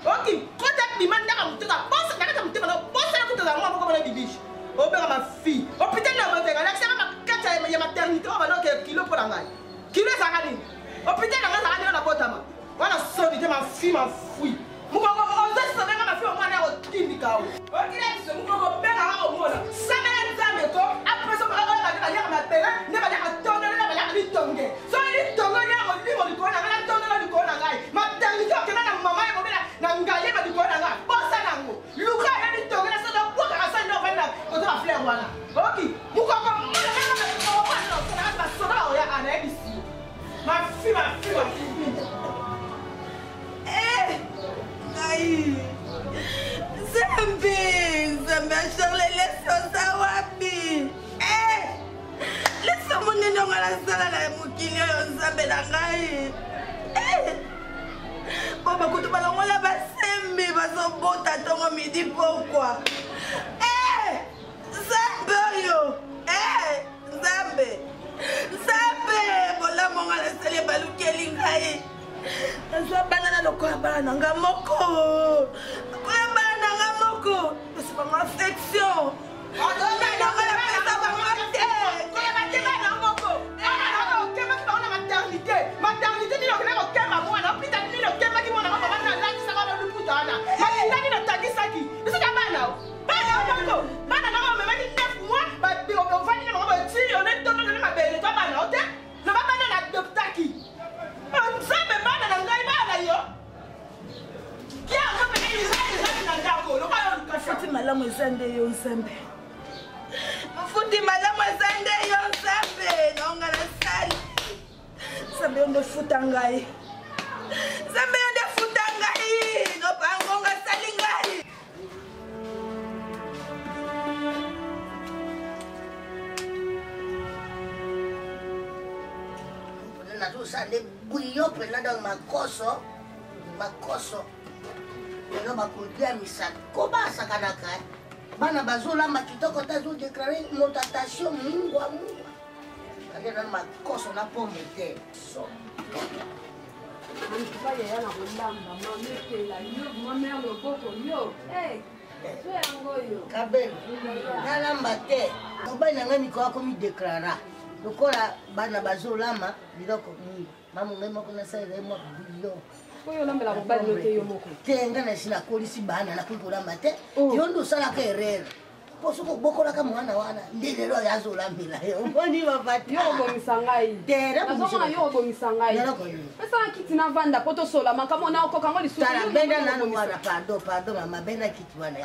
Ok, quand tu as demandé à mon tour, bosse, t'as mon tour, bosse à côté de moi, comment on bibiche. Oh, ben ma fille. Oh, putain, non, mais l'accès à ma carte, il y a maternité, on va donc kilo pour la maille. Kilo, ça va aller. Oh, putain, on va aller à la boîte à main. Voilà, solide, ma fille, ma fouille. Mon gars, on va se faire ma fille, on va aller au Timbika. Ok, là, mon gars, on va faire au monde. Ça m'a dit, après ça, on va aller à ma père, ne va aller à tourner, ne va aller à l'itongé. So, l'itongé, on va dire, on va aller à tourner, on va aller à maternité, on va aller à maman, on va aller à Nangaye, on va aller à Bossa Nango. Luca, il y a l'itongé, ça doit pas faire ça, on va aller à fleur, voilà. Ok, mon gars, on va aller à ma fille, ma fille. Eh, Naï, Zambi, Charles, laisse ça, Wabi. Eh, laisse mon nom à la salle, la moukili, Zambi, la Naï. Eh, Papa, quand tu vas la basembe, va s'en botter à ton midi, pourquoi? Eh, Zambi, eh, Zambi, Zambi, voilà mon à la salle, balouki, Lingaï. Banana lokola bana nga moko. Lokola bana nga moko. C'est pas ma affection. Mafuti malamu ezande yo nzambe. Mafuti malamu ezande yo nzambe. Naonga na sali. Nzambe yo ndefuta ngai. Nzambe yo ndefuta ngai. Nopangonga sali ngai. Sande bouillon pena dans makoso lelo bakodia misaka kobasa kanaka bana bazolamba kitoko tazo déclarer notation mungwa kage na makoso na pomme te so Antupa ya na kolamba mamekela yo mamère loboko yo so yango yo kabel nalamba te obana ngani ko akomi déclara lokola bana bazolama biloko mingi mamungai moko na sala mo bouillon oyo lambela mobali yo te yo moko tenga na sina kolisi bana na kulamba te yo ndo sala ka erreur posoko bokola ka mwana wana ndilelo yazolambela yo mboni bapati yo bomisa ngai tera nazomona yo bomisa ngai esa kiti na vanda poto sola makamo na okoka ngoli susu tala benda nanu mwana pardon mama benda kiti wana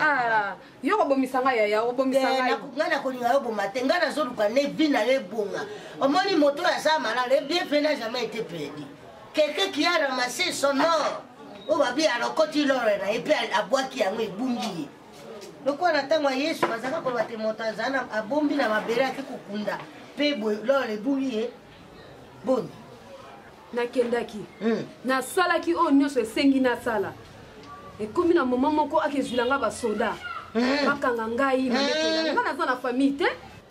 yo bomisa ngai ya bomisa ngai ngana kolinga yo bomate ngana zoluka ne vina le bonga omoni moto ya samala le bien fait n'a jamais été perdu. Quelqu'un qui a ramassé son or, on va bien à l'ocoti l'or et puis à bois qui a mis bungi. Le quoi n'attend Yesu, mais ça va pour te montazana à bombi na mabera qui kukunda. Pebo l'or et bungi bon. Na kendaki. Na sala ki o nyoso sengi na sala. Et comme na moment moko akezulanga ba soda. Makanga ngai mamekela. Ngana za na famille te?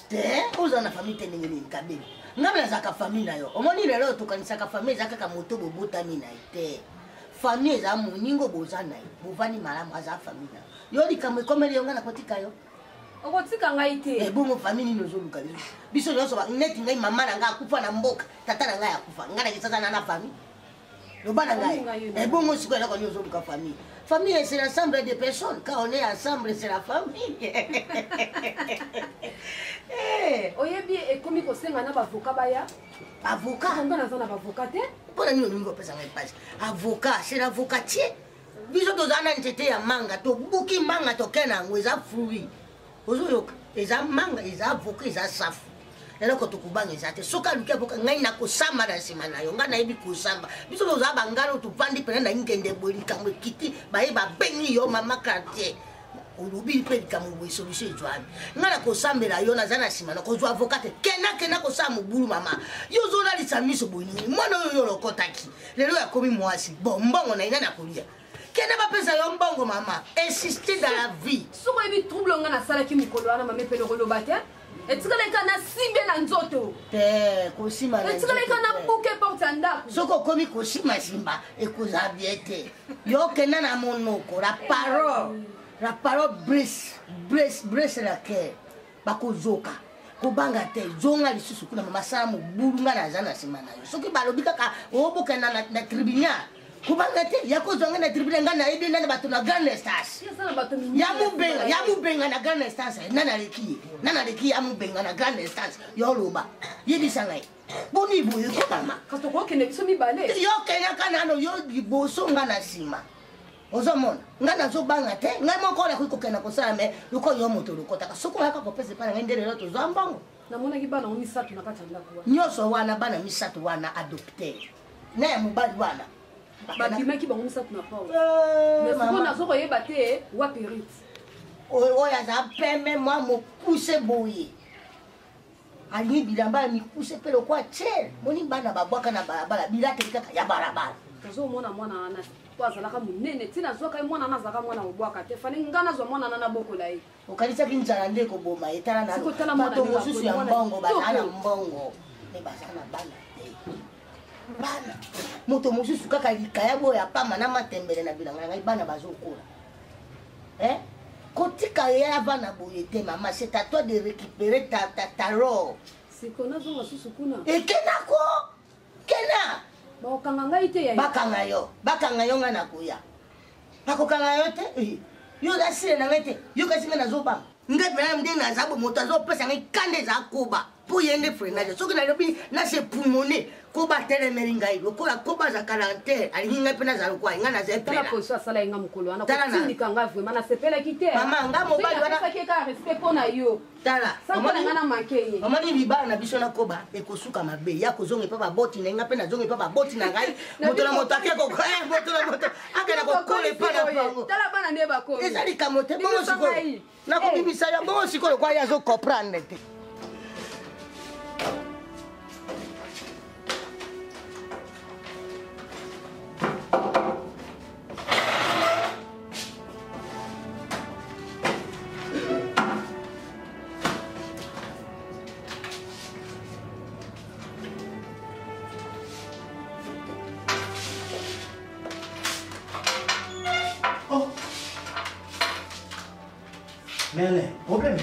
Te, oza na famille te ndenge kabeli. Ngabela zaka famille na yo. Omoni lelo tokanisaka famille zaka ka moto bobotami na ite. Famille za moningo boza na yo. Bovani malamu aza famille. Yo likamwe komeli yo ngana kotika yo. Okotika ngai te. Bongo famille no zoluka lezo. Biso nyonso ba neti ngai mama na nga akufa na mboka. Tata na nga akufa. Ngana kisasa na famille. Le bana ngai. Bongo siko na ko nyonso zoluka famille. Famille c'est l'ensemble des personnes. Quand on est ensemble c'est la famille. Oyebi ekomi kosenga na bavoka baya. Avocat. Ngana za na bavoka te? Pona nini ningo pesa ngai pasi. Avocat, c'est l'avocatier. Biso tozana ntete ya manga to buki manga to kena ngweza fruit. Ozoyoka, eza manga, eza avocat, eza safu. Lelo ko tukubanga eza te. Soka lukia boka ngai na kosamba na sima na yo. Ngana yebi kosamba. Biso toza bangalo tupandi pena na ngende boli kamwe kiti ba yeba bengi yo mama quartier. Olubi pe kamwe solution ejwani. Ngana kosambela yo na zana sima na kozwa avocat kena kosamba bulu mama. Yo zola lisamiso boyini. Mwana yo lokotaki. Lelo ya komi mwasi. Bombongo na ina na kolia. Kena ba pesa yo mbongo mama. Insister dans la vie. Soko yebi trouble ngana sala ki mukolo ana mame pelo kolo bate. etikaleka na simbe na nzoto te kosima na etikaleka na buke porte ya ndako soki okomi kosima simba ekoza bien te yokenda na monoko la parole brise la cœur bakozoka kobanga te zonga lisusu kuna masala mobulu nga naza na nsima na yo soki balobi kaka obokenda na tribunal kubanga te yakozonga na tribunal nga nayebi nani bato na grande instance ya mobenga na grande instance nanaleki ya mobenga na grande instance yoloba yebisa ngai boni boye komama yokendaka nano yo liboso nga na nsima ozomona nga nazobanga te ngai moko ola koki kokenda kosala me loko yo moto lokotaka soki oyaka kopesa epai na ngai nde lelo tozwa mbongo namonaki bana misatu na kati ya ndako nyonso wana bana misatu wana adopter na ya mobali wana babimaki bango misatu na pao mesiko nazokoyeba te wapi rit oyo aza peme mwa mokuse boye alingi bilamba ya mikuse mpe lokwa tiere moni bana babwaka na balabala bilateli kaka ya balabala tozomona mwana wana po azalaka monene ntina azwaka ye mwana wana azalaka mwana obwaka te fani nga nazwa mwana wana nabokola ye okanisaki nzala nde ekoboma etala nabato mosusu ya mbongo bazala na mbongo me bazala na bana te bana moto mosusu kaka likaya boyo apama na matembele na bilanga na ngai bana bazokola kotika ya bana boye te mama c'est à toi de récupérer ta role siko nazonga susu kuna ekenako kena bakanga ngai te ya bakanga yo nga nakoya bakokanga yo te yo zasile na ngai te yo kasi nga nazobanga ngai pena nde naza bo moto azopesa ngai kanda eza koba mpo ye nde frenage soki nalobi nase pulmone koba telemeli ngai lokola koba za kalantere alingi ngai mpe naza lokwa ngai naza epela poso asala yenga mokolo wana kotindika nga vraimen nasepelaki te mama nga mobali wana kaka respect mpo na yo tala sankola nga na make ye omoni libala na biso na koba ekosuka mabe ya kozonga epa baboti na nga mpe nazonga epa baboti na ngai moto na moto ake moto na moto akena kokola epa na bango tala bana nde bakomi eza likambo te bongo sikoyo nakobimisa yo bongo sikoyo kwa ye azokomprendre te Mais Alain, problème.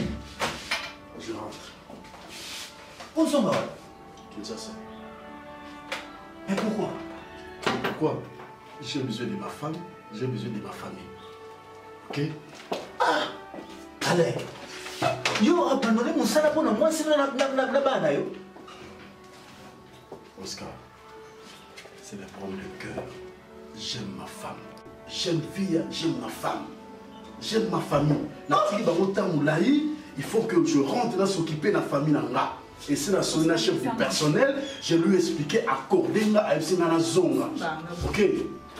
Je rentre. Où sont-nous? Kinshasa. Mais pourquoi? Pourquoi? J'ai besoin de ma femme, j'ai besoin de ma famille. Ok? Ah! Alain, yo abandonné mon salaire pour moi, c'est là-bas. Oscar, c'est le problème de cœur. J'aime ma femme. J'aime fille, j'aime ma femme. J'aime ma famille. Il faut que je rentre là s'occuper de la famille. Et c'est la chef du personnel. Je lui ai expliqué accorder à FC dans la zone. Ok?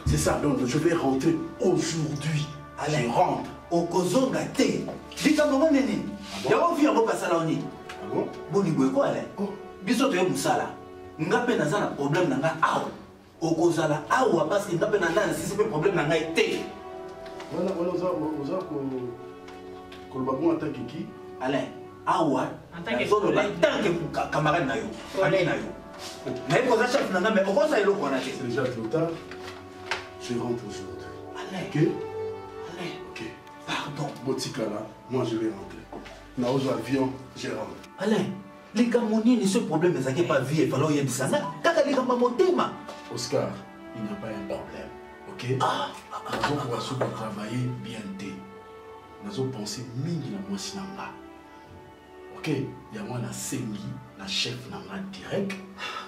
C'est ça. Donc je vais rentrer aujourd'hui. Allez, je rentre. Au Kozonga T. Dis comme moi, Néni. Il y a un vieux qui passe à la Oni. Ah bon? Bon, il y a quoi, Alain? Biso, tu es un moussala. Nga pe na zana problème na nga awa. Okozala awa parce que nga pe na ndana si c'est problème na nga été. Voilà, oza ko ba bon attaque qui? Alain, awa en tant que camarade na yo, ami na yo. Mais ko za chef na nga mais okosa elo kona te. C'est déjà trop tard. Je rentre aujourd'hui. Alain. OK? Alain. OK. Pardon. Botika là, moi je vais rentrer. Na ozo avion, je rentre. Alain. Les Gamonniers, ce problème, mais ça n'est pas vie, il faut y aller. Oscar, il n'y a pas un problème. Ok? Nous allons travailler bien. Nous allons penser mingi na moi sinanga. Ok? Il y a moi la sengi, la chef nanga direct.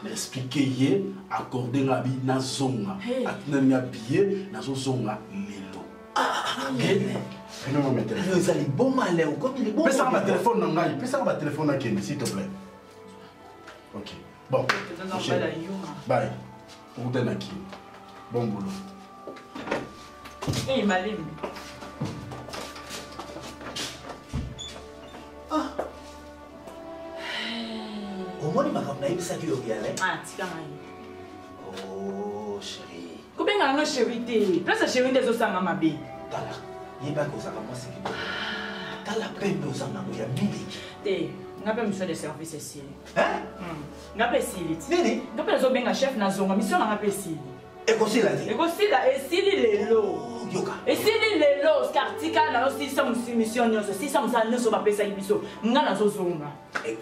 M'expliquer hier, accorder la vie na zonga. Atina billet, na zonga lelo. Prenez-moi mes téléphones. Vous allez bon mal, comme il est bon. Pèse ma téléphone nangai, pèse ma téléphone à Kenny, s'il te plaît. Ok. Bon. Bye. Pour vous donner bon boulot. Hey, Malim. Ah. Au moins, il m'a ramené ça qui est allé. Ah, tu as oh, chérie. Combien de chérie? Place chérie des os à ma bé. Tala. Il n'y a pas que ça comme moi, c'est que. Tala peine aux amis, il y a mille. Ngape mission de service ici. Hein? Ngape sili. Nini? Ngape zo benga chef na zonga mission ngape sili. Ekosila ti. Ekosila esili lelo. Yoka. Esili lelo skartika na aussi ça mission nyonso. Si ça msa nyonso ba pesa biso. Ngana zo zonga.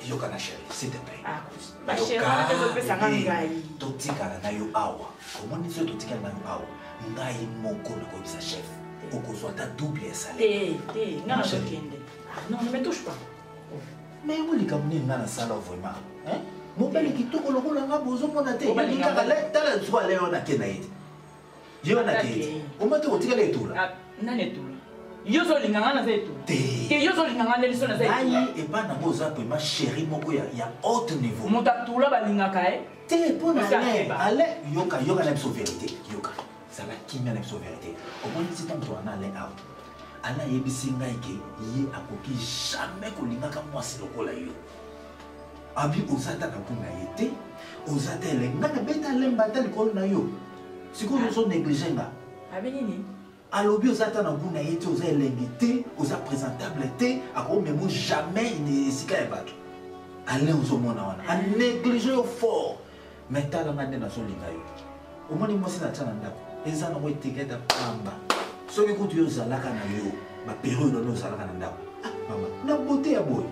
Yoka na chérie, s'il te plaît. Ah, ba chérie, na zo pesa ngai. Totikala na yo awa. Comment ni zo totikala na yo awa? Ngai moko na ko bisa chef. Okozwa ta double salaire. Ngana zo kende. Non, ne me touche pas. Mais où les Camerounais n'ont pas ça vraiment? Hein? Mon père qui tout le monde a besoin de monter. Il a la soit aller en Akenaïd. Je en Akenaïd. Au moins tu vas tirer les tours là. Non les tours. Yo zo linganga na zetu. Ke yo zo linganga na liso na zetu. Aïe et pas na boza pour ma chérie moko ya haut niveau. Monta tula ba lingaka Te pour na aller yoka na vérité. Yoka. Ça va qui na vérité. Au moins si ton toi na aller out. Ana yebisi ngai ke ye akoki jamais kolingaka mwasi lokola yo. Abi ozata ka kuna yete, ozata elenga na beta lemba ta likolo na yo. Siko yo so négliger nga. Abi nini? Alobi ozata na kuna yete, oza elengi te, oza présentable te, ako memo jamais ine esika ya bato. Ale ozo mona wana. A négliger yo fort. Mais tala ngande na so linga yo. Omoni mwasi na tana ndako. Eza na ko etiketa pamba. Soki kutu yo zalaka na yo, ba période no zalaka na ndako. Mama, na beauté ya boy.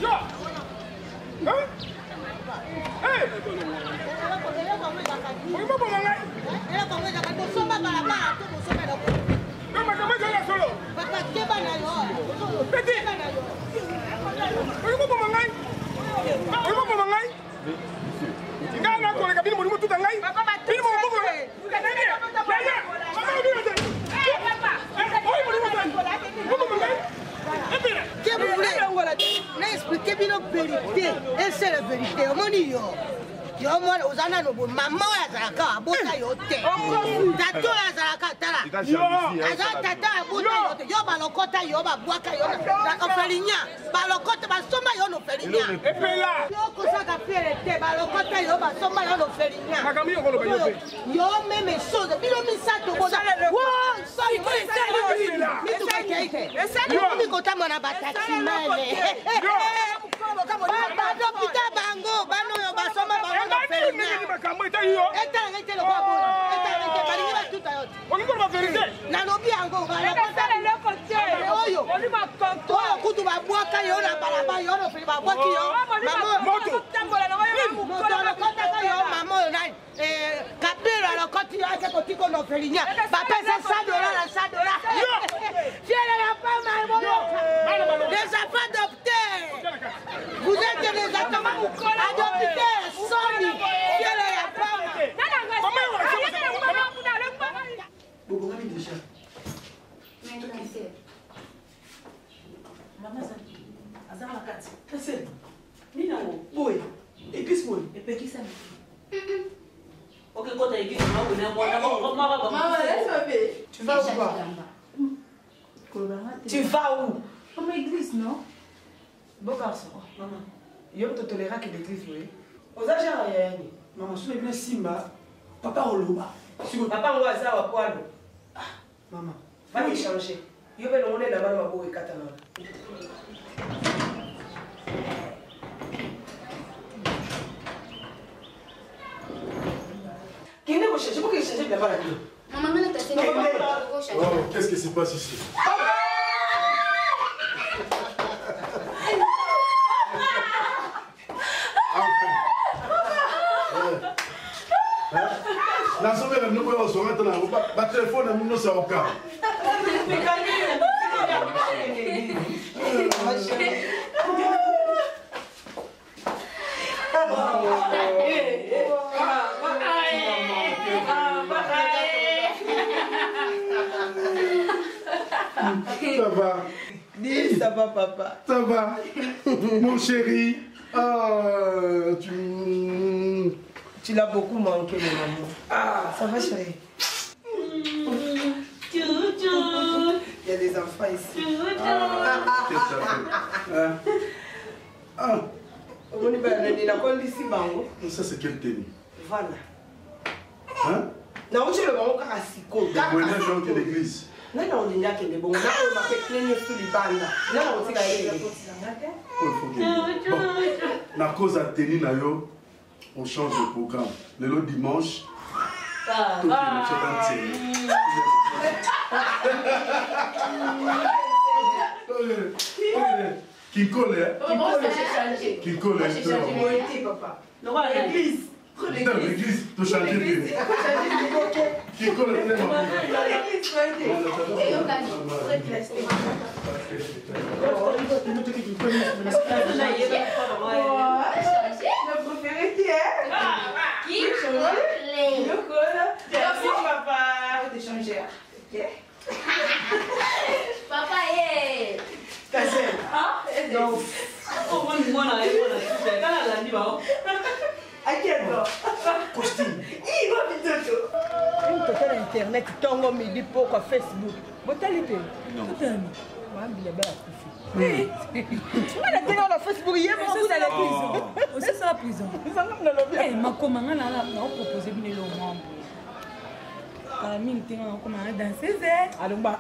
Yo! Hein? Hey! Oui, maman, maman. Expliquez-moi la vérité. Et c'est la vérité. Yo mwana uzana no bo mama ya zaraka abota yote. Tato ya zaraka tala. Aza tata abota yote. Yo balokota yo babwaka yo na ofelinya. Balokota basoma yo no felinya. Epela. Yo kosaka fiere te balokota yo basoma yo no felinya. Makami yo kolo bayo pe. Yo même chose. Bilo misato boza. Wow, sorry. Mitu keke. Yo mi kota mwana bataki mele. Ba dokita bango bano yo basoma bango. Vous êtes des adoptés, Sony. Tu vas où? Tu vas où? Comme l'église, non? Beau garçon. Maman. Yo te tolérera que l'église, oui. Aux agents, maman, si tu es Simba, papa Oloba. Papa Ouaza wa kwalo. Maman. Va te changer. Yo vais l'emmener là-bas dans ma boue et catalan. Qui n'est pas cherché? Pourquoi il cherche là-bas la vie? Maman, mais t'as fait Oh, qu'est-ce qui se passe ici? La semaine, nous pouvons se mettre là. Le téléphone, nous sommes au cas. Ça va? Dis, ça va, papa. Ça va? Mon chéri. Tu l'as beaucoup manqué, mon amour. Ça va, chérie? Il y a des enfants ici. Ça, c'est quelle tenue? Voilà. Hein? Non, je le vois encore à Siko. Vous venez de l'église. Non, non, on est là qui est bon. On a fait plein sur les bandes. Non, on s'est gagné. Bon, la cause a tenu là, on change de programme. Le dimanche, tout qui colle, qui colle, papa. Non, l'église. Non, l'église, tu changes de vie. Qui colle vraiment. Le préféré qui est? Qui colle? Le colle. Merci, papa. D'échanger. Ok. Papa, eh. Cassel. Ah? Non. Oh, moi, costume. Il va vite. Une totale internet, tongo midi pour Facebook. Botalité. Non. Oui. On a tenu la Facebook hier, on a la prison. C'est ça la prison. Eh, ma commande là, on propose bien le moment. La mine tient en commande danser. Allons bas.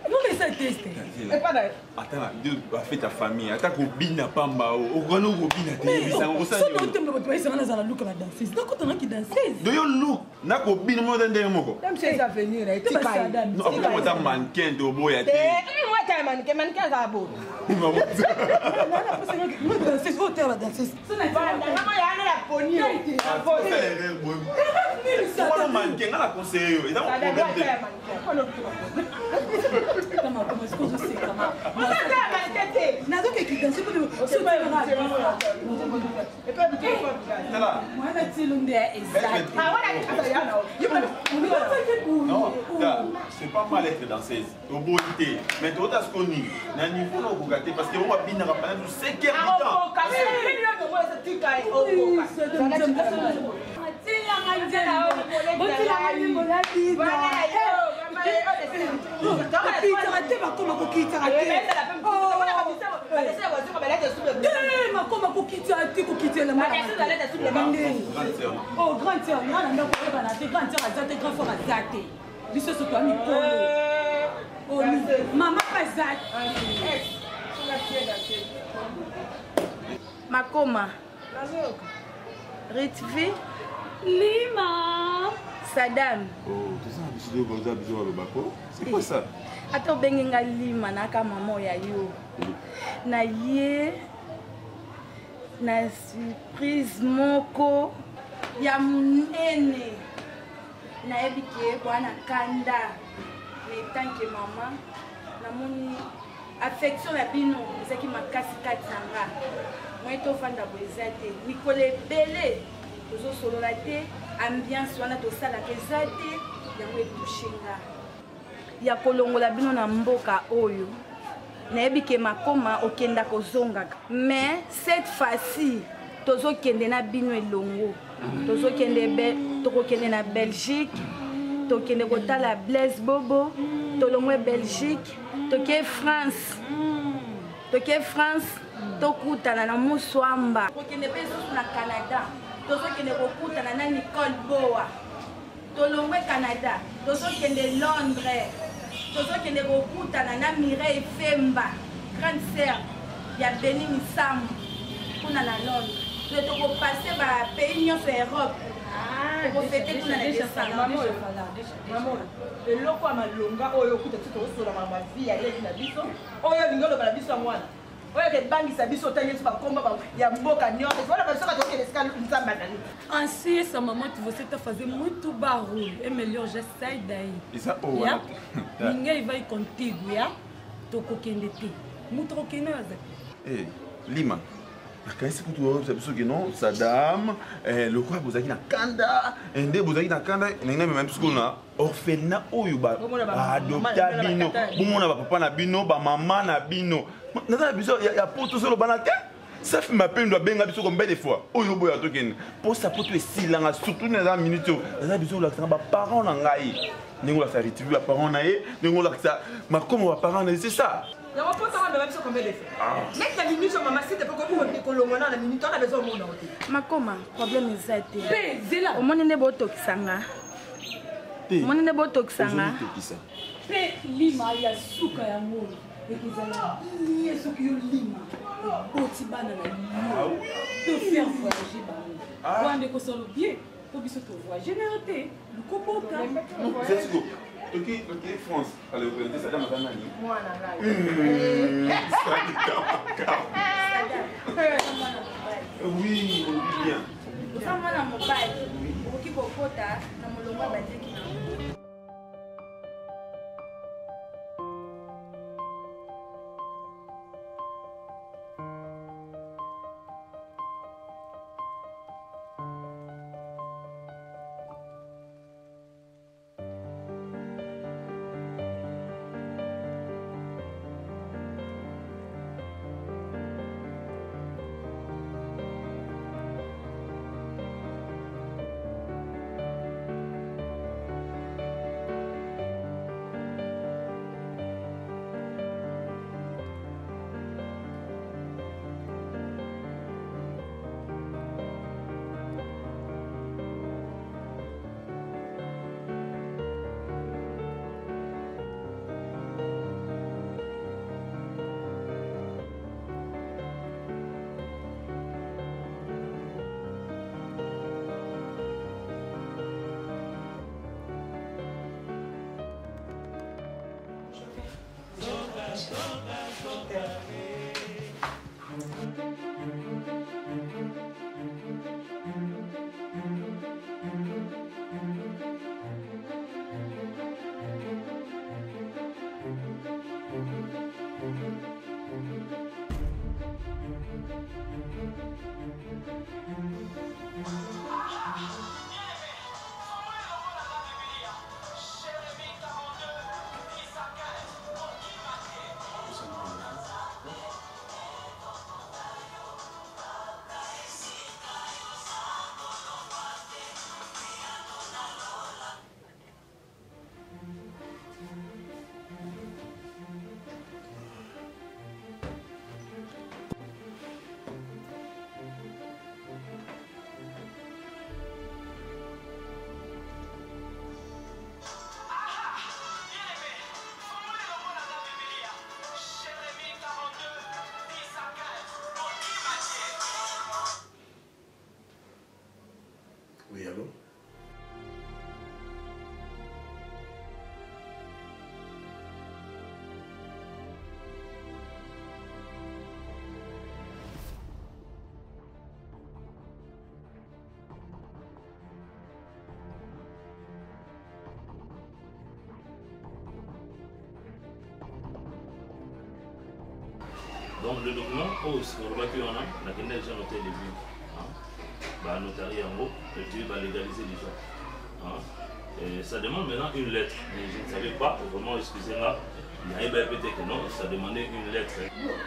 Non mais ça teste. Et pas d'ailleurs. Attends, Dieu a fait ta famille. Attends qu'on bina pamba. Au grand au bina te. Ça on ça. Ça non te me pas ça dans la look la danseuse. Donc quand on a qui danseuse. Do you look? Na ko bina mo dende moko. Même si ça venir là, tu pas. Non, après on t'a mannequin de boya te. Moi t'as mannequin ça beau. Non, danseuse, faut faire la danseuse. Ça n'a pas. Maman y a la poignée. La poignée. Moi mannequin na la conseiller. Et donc comment est-ce que je sais comment nazo qui danse pour le moi na tilunde exact non, c'est pas mal être danseuse au beau été mais toi t'as ce qu'on dit na niveau là au gâté parce que on va bien rappeler du 5h du temps oh grande sœur grand frère azate biso surtout mikolo oh maman pas Makoma Ritvi Lima Sadam. Oh, tout ça, c'est quoi ça? Attends, benga Lima naka maman ya yo. Na ye na surprise moko ya munene. Na ebike bwana kanda. Mais tant que maman na moni affection ya bino ezaki makasi kati nanga. Moi to fanda boezate. Nicole Belé. Tozo solola te. Ambiance wana tosalaka eza te yango etouchenga ya kolongola bino na mboka oyo nayebi ke Makoma okenda kozongaka mais cette fois-ci tozokende na bino elongo tokokende na Belgique tokende kotala Blaise Bobo tolongwe Belgique toke France tokutana na Muswamba tokende mpe lisusu na Canada tozokende kokutana na Nicole Boa tolongwe Canada tozokende Londres tozokende kokutana na Mireille Femba grande sœur ya Beni Misambo kuna na Londres tokopase ba pays nyonso ya Europe tokofete kuna na décembre eloko ya malonga oyo okuta ti tokosola mavie ya yebi na biso oyo lingi oloba na biso ya mwana oyo kebangisa biso otangisi bakomba ya mboka nyonso wana basoka tokende esika nzambe azali ainsi essa mamãe que você está fazendo muito barulho é melhor já sair daí ninguém vai contigo ya tokokende te mutu okende waza Lima nakanisi kutu oyo biso ke non Sadam lokwa bozalaki na kanda nde bozalaki na kanda ndenge mema biso na orphelinat oyo baadopta bino bomona bapapa na bino bamama na bino naza na biso ya poto solobana te safi mapendo abenga biso combien de fois oyo boya tokende mpo sa poto esilanga surtout naza minute oyo naza biso olakisanga baparent na ngai ndenge olakisa Ritvi baparent na ye ndenge olakisa Makoma baparent na ye c'est ça. Il y a un peu de temps, mais combien de fois? Mec, t'as mis sur ma massite, t'as pas compris. kolongwana na minute on a besoin mona ote. Makoma, problème ezate. Pe zela. Omoni ne botokisanga. Omoni ne botokisanga. Pe lima ya suka ya ngolo. Ekozala lié soki yo lima. Boti bana na yo. Te faire voyager bango. Wande ko solo bien. To biso to voyager na yote. Lukopoka. C'est tout. Ok, France. Allez, vous présentez ça dans ma famille. Moi, oui, bien. Ça m'a na mobile. Oki bokota na molongo bazeki na. Oui, allô? Donc le document pose pour le on a la déjà noté les vues. Bah notaire en haut, et puis va légaliser déjà. Et ça demande maintenant une lettre. Mais je ne savais pas, vraiment excusez-moi, il y a peut-être que non, ça demandait une lettre.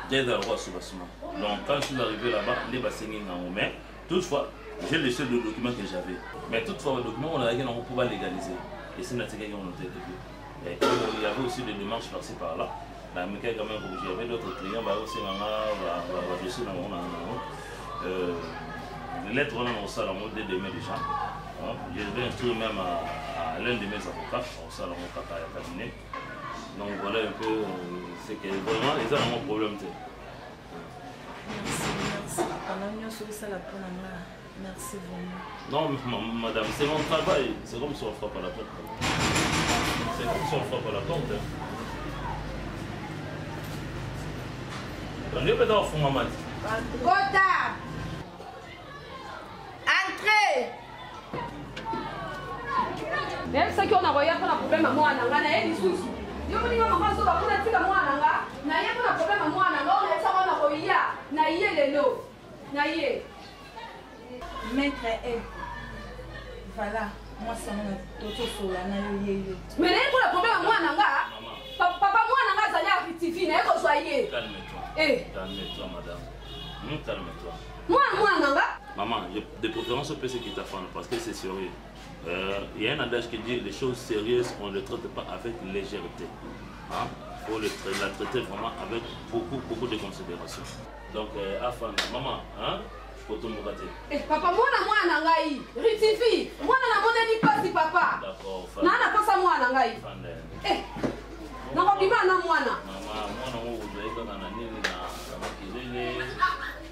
Dès le roi soubassement. Donc quand je suis arrivé là-bas, on est passé en main. Toutefois, j'ai laissé le document que j'avais. Mais toutefois, le document, on a rien pour pouvoir légaliser. Et c'est notre gars qui ont noté les vues. Et il y avait aussi des démarches par-ci par-là. Quand même, j'avais d'autres clients, aussi les lettres, on a au salon dès demain déjà. Je vais instruire même à l'un de mes avocats, au salon au cabinet. Donc voilà un peu, c'est que vraiment, ils ont un problème. Merci vraiment. Non, madame, c'est mon travail. C'est comme si on frappe à la porte. C'est comme si on frappe à la porte. On est peut-être au fond, maman. Gota! Entrez! Même ça qu'on a envoyé pour un problème à moi, on a un issue. Yo moni nga mama soba kuna tika mwana nga na ye kuna problème mwana nga on esa mwana ko ya na ye lelo na ye maître est voilà moi ça m'a toto sola na yo ye mais les kuna problème mwana nga papa mwana nga zali a TV na ko soyez calme-toi calme-toi madame calme-toi mwana nga maman de préférence au PC qui t'affronte parce que c'est sérieux. Il y a un adage qui dit les choses sérieuses, on ne les traite pas avec légèreté. faut la traiter vraiment avec beaucoup de considération. Donc, afin, maman, hein, pour tout le monde. Papa, moi, nangai, Ritifi, moi, na pasi papa. D'accord. Nana pasa moi nangai. Nakobima na mwana. Maman, moi, vous avez na nini na makilele,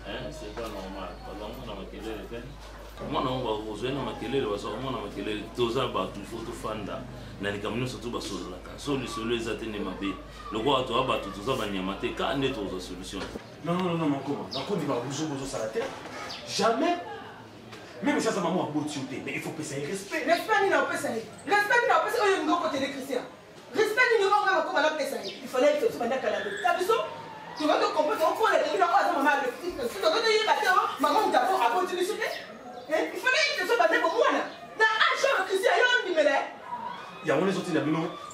hein, c'est pas normal. Parce que na makilele, moi, vous avez na makilele, parce que moi, na makilele, toza ba tu faut tout fanda. Na likamino surtout ba sololaka. Solution les atteindre mabe. Le roi to aba tout ça ba nyamate ka ne to solution. Non, mon comment? Na ko di ba buzo ça la terre. Jamais. Même ça maman a beau tuer, mais il faut payer respect. Respect ni na pesa. Respect ni na pesa oyo ngo côté de Christian. Respect ni ngo ngama ko na pesa. Il fallait que tu banda kala. Tabiso. Tu vas te comprendre on faut les dire quoi maman le petit. Si tu veux dire que maman t'apprend à continuer sur il fallait que tu banda pour moi là. Na acha Christian yo ndimele. Il y a des autres qui ont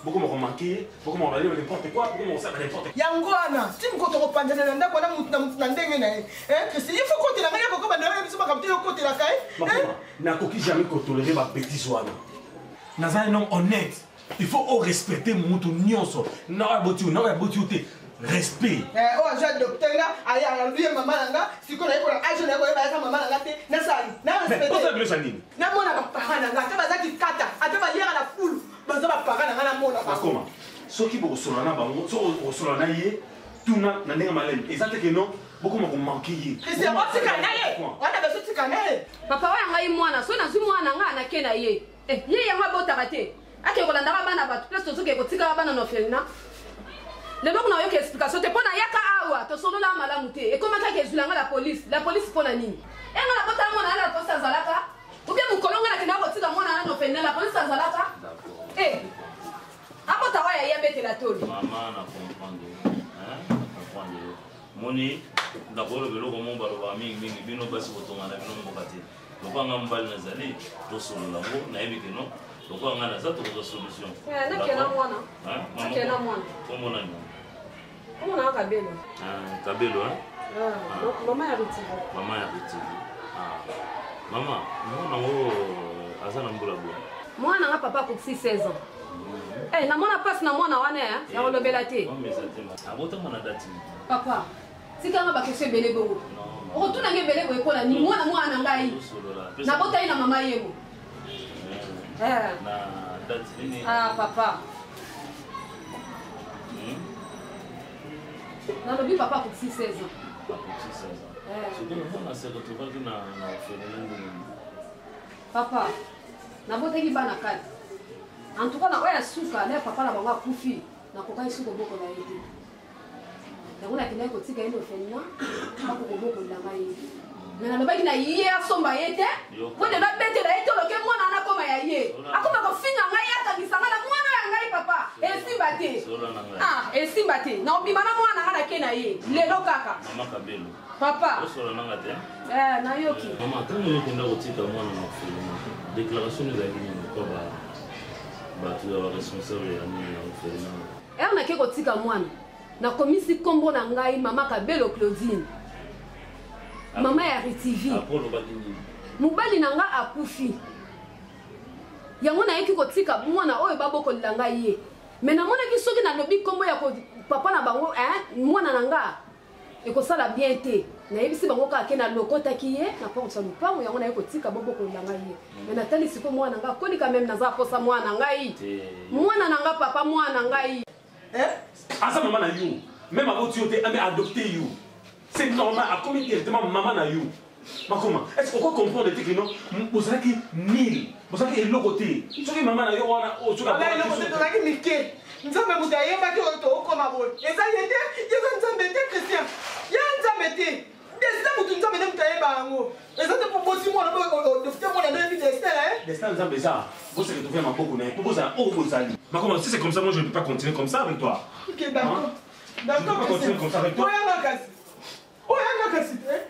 beaucoup manqué, beaucoup m'ont regardé n'importe quoi, beaucoup m'ont fait n'importe quoi. Yangwana, si vous avez pas de nanda, vous avez il faut côté la manière comment on côté la caille. N'a jamais tolérer ma bêtise. N'a un homme honnête. Il faut respecter mon nyonso. N'a pas beauté. Respect. Oh, j'ai docteur là, allez à lui maman là, si qu'on a eu un agent là, maman là, na sali. Na respecter. Mais pas de sanine. Na mona ba parana là, ta baza ki kata, ata ba yera la foule. Baza ba parana na mona ba. Comment? Ce qui vous solana bango, so solana yé, tout na ndenge malem. Exact que non, beaucoup m'ont manqué. C'est moi qui kanaye. On a besoin de kanaye. Papa wa ngai mwana, so na zwi mwana nga na kena ye. Ye yanga bota kate. Ake ko landa bana batu, place to soke ko tika bana no felina. Le donc na yo explication te pona yaka awa to solo la malamu te. Et comment ça que zulanga la police pona nini? E nga la bota mwana na posta zalaka. Ou bien mukolonga na kena ko tika mwana na no felina la police zalaka. Abota wa ya bete la toli. Maman na comprendre. Hein? Comprendre. Moni d'abord le logo mon balo mingi bino basi botonga na bino mbokati. Lokwa ngambali na zali to solo la mo na yebi keno. Lokwa ngana za to ko solution. Na kena mwana. Hein? Na kena mwana. Comment on Comment on a Kabelo? Kabelo, hein? Maman ya Ritivi. Maman ya Ritivi. Maman, mwana azana mbula bwa. Mwana nga papa ko 16 ans. Na mwana passe na mwana wana ya kolobela te. Abota mwana dati. Papa, sika nga ba question bele bongo. Otuna nge bele boye kola ni mwana ngai. Na bota ina mama yemo. Na dati nini? Papa. Na lobi papa pour 16 ans. Papa pour 16 ans. C'est comme on s'est retrouvé na phénomène. Papa, na botaki bana kati. En tout cas na oya suka na papa na banga kufi na koka isuko boko na yete. Na kuna kina ko tika ino fenna bako ko boko la ngai. Na lobaki na yiye asomba yete. Wende na bete na yete loke mwana na koma ya ye. Akoma ko finga ngai akangisanga na mwana ya ngai papa. Esimba te. Esimba te. Na obima na mwana ngana kena ye. Lelo kaka. Mama Kabelo. Papa. Osola nanga te. Na yoki. Mama tango yo kenda kotika mwana na ofela. Déclaration nous a dit ko ba tu es responsable ya nini na ofela. Na ke kotika mwana. Na komisi kombo na ngai mama Kabelo Claudine. Mama ya Ritivi. Apolo bakini. Mubali na nga akufi. Yango na yeki kotika mwana oyo baboko langa ye. Mais na mona ki soki na lobi kombo ya ko papa na bango mwana na nga. Eko sala bien te. Na yebisi bango ka ke na lokota ki ye na pa utsa lupango yango na yeko tika baboko langa ye. Mais na tali siko mwana nga koni quand même na za posa mwana ngai. Mwana na nga papa mwana ngai. Asa maman na you. Même avant tu étais adopté you. C'est normal, à combien directement maman na you. Mais comment? Est-ce qu'on peut comprendre que non? Vous savez que 1000, vous savez que l'autre côté. Ce que maman na you, on a au-dessus de la côté. On a dit Mickey. Nous sommes même d'ailleurs pas que on comme à vol. Et ça y était, il y a un zambété Christian. Il y a un zambété. Des ça vous nous sommes même taillé bango. Et ça c'est pour bosser moi de faire mon année de destin hein. Destin zambé ça. Vous savez que tu fais ma beaucoup né. Pour vous ça au vous allez. Mais comment si c'est comme ça moi je ne peux pas continuer comme ça avec toi. OK d'accord. D'accord. Je ne peux pas continuer comme ça avec toi.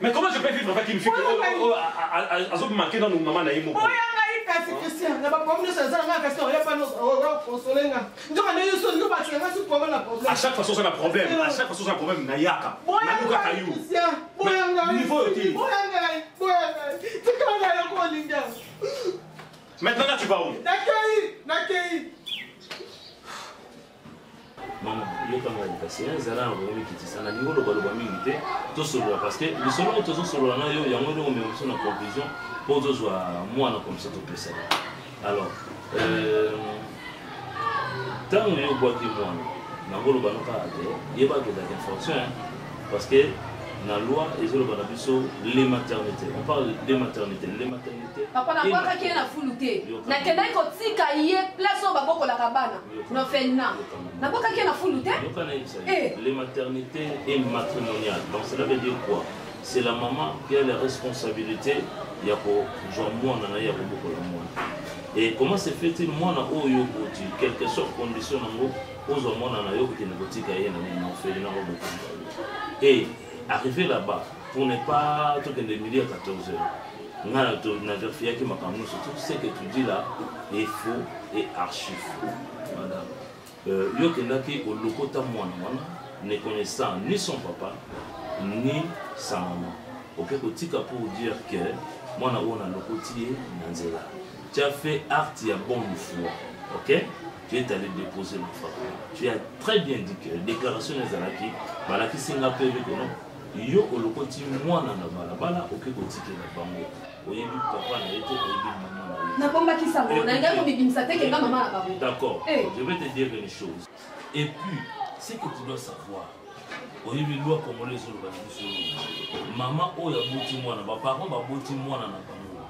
Mais comment je peux vivre avec une fille qui a marqué dans nos mamans naïmo? À chaque fois, c'est un problème. À chaque fois, c'est un problème. Nayaka. Nayuka Kayou. Niveau était. Maintenant, là, tu vas où? Maman, il comme la c'est un zala na bomi kitisa na niveau de ba mingi te to solo parce que le solo to solo na yo yango do me na conclusion pour to soit moi na comme ça to pesa. Alors tant yo boit ki moi na ngolo ba no ka te yeba que da fonction parce que la loi et les maternités. On parle des maternités. Les maternités. Papa na kwa kaki na fuluté. Na kenda ko tika ye place au baboko la cabane. No fenna. Na kwa kaki na fuluté. Les maternités et matrimoniales. Donc cela veut dire quoi? C'est la maman qui a la responsabilité ya ko jo moi na ya ko boko la moi. Et comment se fait-il moi na o yo boti quelque sorte condition ngo ozo moi na yo ko ne tika ye na no fenna ko boko. Et arriver là-bas, pour ne pas tout que des milliers à 14 heures, on a vérifié que tout ce que tu dis là est faux et archi faux. Madame, yo kendaki au lokota mwana ne connaissant ni son papa ni sa maman. Ok, kotika pour dire que moi na ona lokotié nanzela. Tu as fait acte ya bon foi. Ok? Tu es allé déposer le frère. Tu as très bien dit que la déclaration des alaki, balaki singa pewe kono. Yo olokoti mwana na balabala oke kotike na bango oyebi papa na été oyebi maman na bomba ki sango na ngai ko bibimisa te kenga maman na bango. D'accord, je vais te dire une chose. Et puis ce que tu dois savoir oyebi loi congolaise le bana maman oya boti mwana ba parents ba boti mwana na bango.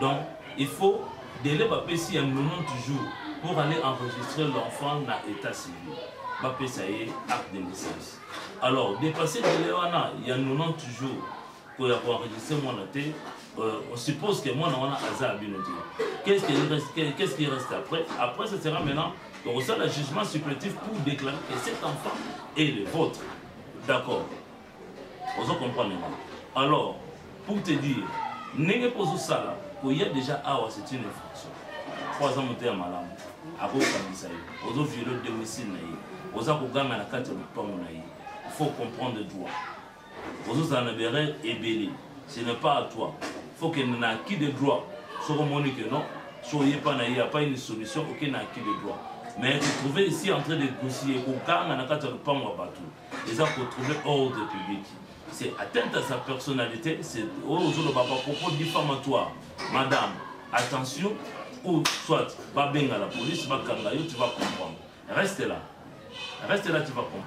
Donc il faut délai ba pesi ya 90 jours pour aller enregistrer l'enfant na état civil. Ba pesa ye acte de naissance. Alors, dépasser de l'Ewana, il y a 90 jours pour enregistrer mon athée. On suppose que moi, on a hasard à qu'est-ce qui reste après? Après, ce sera maintenant, on reçoit le jugement supplétif pour déclarer que cet enfant est le vôtre. D'accord. On comprend maintenant. Alors, pour te dire, n'est pas ça là, il y a déjà c'est une infraction. 3 ans, on est à Malam. À cause de ça, on a violé le domicile, on a gagné la carte de temps. Il faut comprendre le droit. Vous avez et belé. Ce n'est pas à toi. Il faut qu'il y ait un acquis de droit. Sur le monde que non, soyez pas il n'y a pas une solution, aucun acquis de droit. Mais vous trouvez ici en train de négocier, au cas où on a les a trouvé ordre public. C'est atteinte à sa personnalité, c'est propos diffamatoire. Madame, attention, ou soit, va bien à la police, va kangayo, tu vas comprendre. Reste là. Reste là, tu vas comprendre.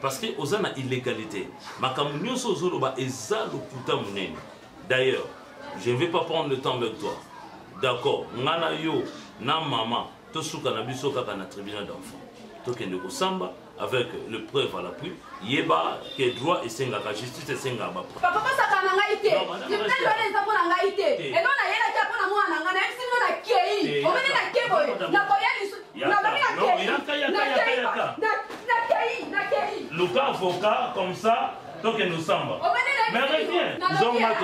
Parce que aux ana illégalité d'ailleurs je ne vais pas prendre le temps avec toi d'accord ngana yo na maman to suka na biso kaka na tribunal d'enfant to kende ko samba avec le preuve à l'appui yeba que droit et sengaka justice et senga ba papa pasa kana ngaite je peux donner ça pour ngaite et non na yela ta pour moi na ngana si na kei o mene na kebo na koya lisu na ba na kei le cas avocat comme ça donc nous samba mais reviens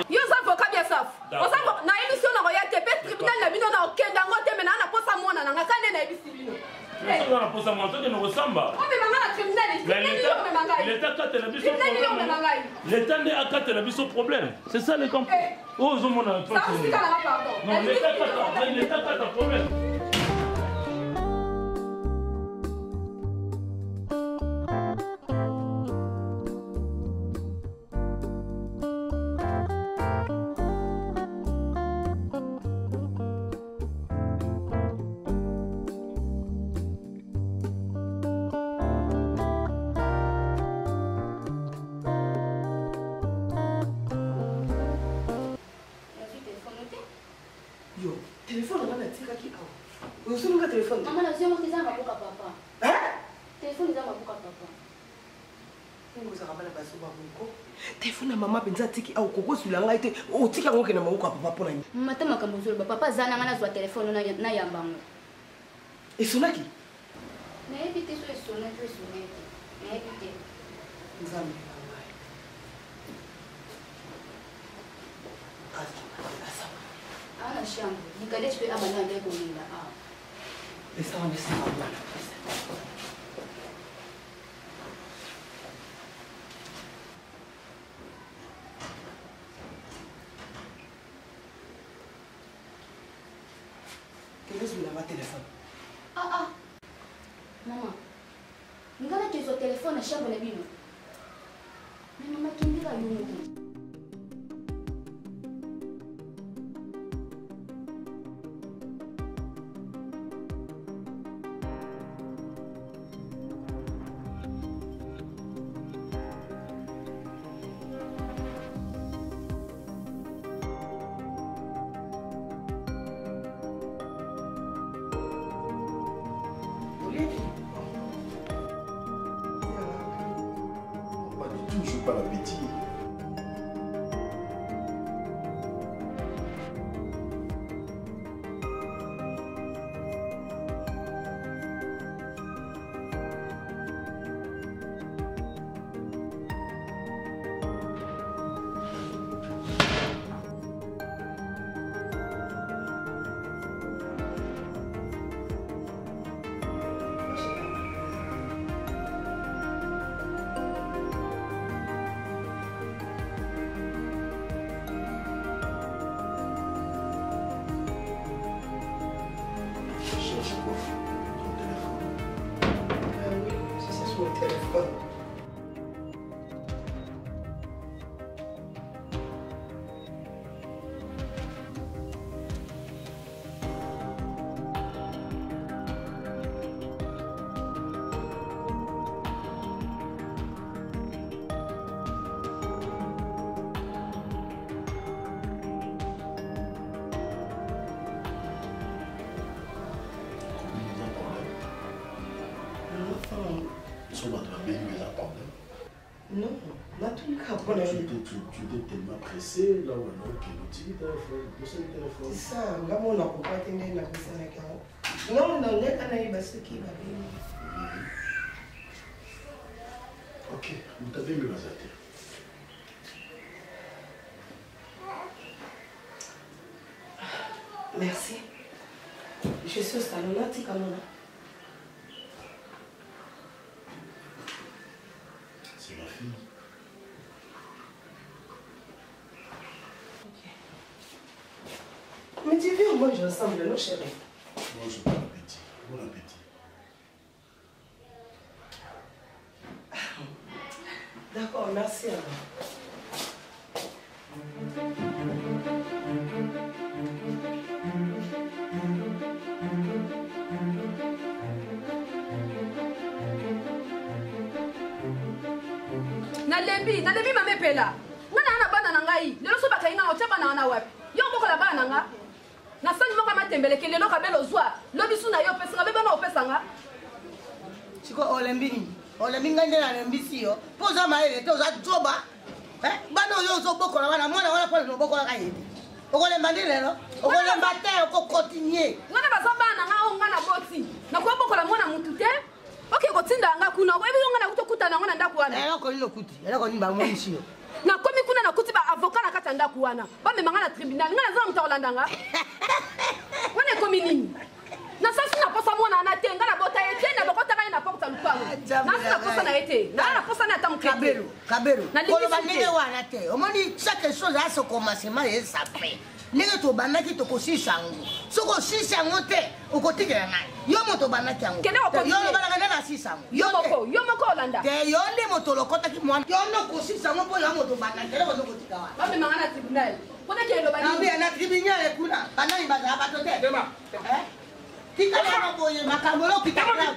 yo ça avocat bien ça on ça na émission na koya te pe tribunal na bino na okenda ngote mena na posa mona na ngakane na ebisi bino mais l'État n'est à 4 la biso problème. C'est ça le compte. Oh, je m'en ai pas. Non, l'État a un problème. Maman a dit que tu as ma boca papa. Hein? Téléphone est dans ma boca papa. Vous avez la basse au téléphone à maman penza tiki au koko sula ngaite o tika ngoke na mauka papa pona ni. Mata makamuzulu papa zana ngana zwa téléphone na yambango. Esonaki? Na ebite so esonaki esonaki. Na ebite. Nzambe. Ana shambo. Nikade chwe abana ndeko ninda. Estamos nesse lado. ma téléphone. Ah. Maman. Ngana kezo téléphone na chambre na bino. Mais maman kindika yungu. Je joue pas l'appétit. Non, dans tous les cas, pour la vie. Tu étais tellement pressé, là où on a qui téléphone, téléphone. C'est ça, là où on a pas tenu la personne. Non, non, les canaïbes, ce qui va bien. Ok, vous t'avez mis la tête. Merci. Je suis au salon, là, tu es C'est ma fille. Mais tu viens, on mange ensemble, non, chérie? Mange bon appétit. Bon appétit. D'accord, merci alors. nalembi mamepela ngana ana bana na ngai lelo so bakai nga otya bana wana wapi yo bokola bana nga nasani moko matembeleke lelo kabelo zwa lobisu na yo pesa nga bebana opesa nga siko olembi ngai nde nalembisi yo mpo oza mayele te oza joba bana oyo ozobokola wana mwana wana mpona nobokolaka yebi okolemba ndi lelo okolemba te okokontinue ngana baza bana nga o nga na boti nakobokola mwana mutu te oke kotinda nga kuna oyebi yo nga nakutokutana ngo na ndako wana eloko nini bamonisi yo nakomi kuna nakuti ba avocat na kati ya ndako wana bamema nga na tribunal nga naza na moto akolanda nga wana ekomi nini nasasi naposa mwana ana te nga nabota ye te nabokotaka ye na porte ya lupango nasi naposa na ye te nga naposa na ata moke kabelo koloba ndenge wana te omoni chaque chose a ce commencement ye sape ndenge tobandaki tokosisa yango soki osisi yango te okotikela nani yo moto obandaki yango yo lobanaka nde nasisa yango yo moko olanda te yo nde moto olokotaki mwana yo nde okosisa yango mpo yo moto obandaki eloko nde okotika wana bamemanga na tribunal na tribunal kuna banani bazala bato te tikala yango boye makambo olokitaka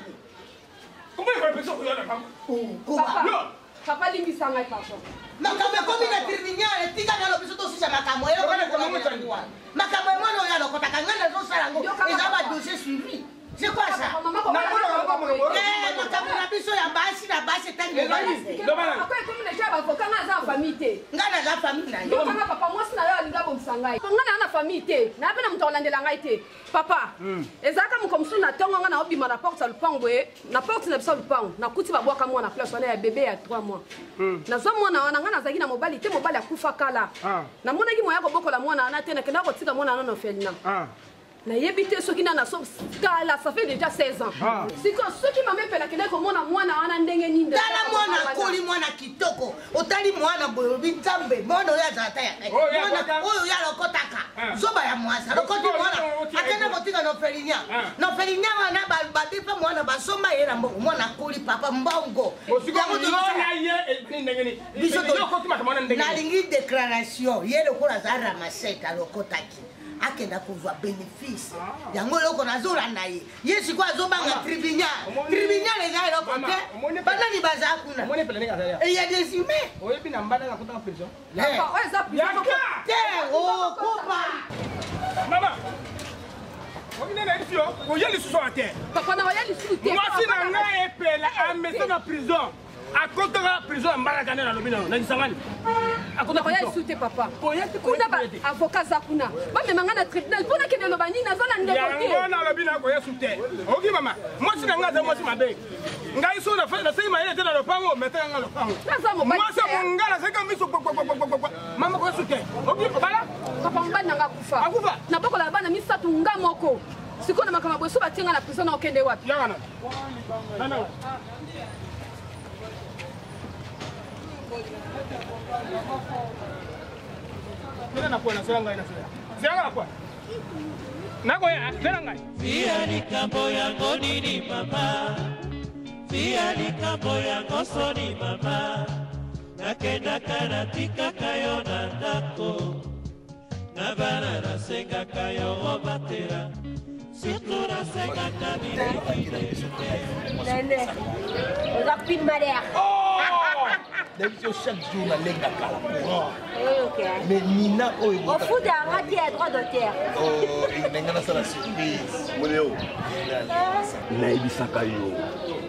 papa limbisa ngai pardon makambo ekomi na tribunal tika nalo biso tosisa makambo makambo emwana oyo alokotaka ngai nazosala yango eza badossier suivi c'est quoi ça makambo na biso ya basi na basi etangi ngai naza famille na yo papa mwasi na yo alinga bomisa ngai ngai naa na famille te naa mpe na moto alandela ngai te papa ezalaka moko mosusu na ntongo ngai naobima na porte ya lupango boye na porte na biso ya lupango nakuti babwaka mwana place wana ya bebe ya 3 mois nazwa mwana wana ngai nazalaki na mobali te mobali akufa kala namonaki moya kobokola mwana wana te nakendaka kotika mwana wana na orphelinat nayebi te soki nana kala ça fait déjà 16 ans siko soki mama epela kende komona mwana wana ndenge nini tala mwana akoli mwana kitoko otali mwana boyobi nzambe mwana oyo azala ta ya mwana oyo ya lokotaka zoba ya mwasa lokoti mwana akende kotika nofelinya wana badepa mwana basomba ye na mbongo mwana akoli papa mbongo nalingi déclaration ye lokola aza ramasete alokotaki akenda kozwa bénéfice yango eloko nazolanda ye ye sikoyo azobanga tribunal eza eloko te banani baza kuna eya des humains te okopa mwasi na ngai epela amesa na prison akotaka prison ya mbalakane na lobi na nisangani akoya esute papa kuna avocat za kuna bamemanga na tribunal mpona kende loba nini aza na ndeko te yango na lobi na koya sute oki mama mwasi na ngai aza mwasi mabe ngai so nasei mayele te na lopango metaka nga lopango mwasi mongala seka miso mama koya sute oki bala papa mobali nanga akufa nabokola bana misato nga moko sikoyo na makambo boyeso batienga na prison na okende wapi Via likambo yango nini mama Via likambo yango soni mama Nakendaka natikaka yo na ndako Na bana nasengaka yo obatela Surtout nasengaka nini Nene, oza pin madère D'habitude, chaque jour, on a l'aigle à Calabouran. Ok. Mais Nina, oh, il au foot, il y a droit d'auteur. Oh, il y a la surprise. Moléo. Naibisaka yo.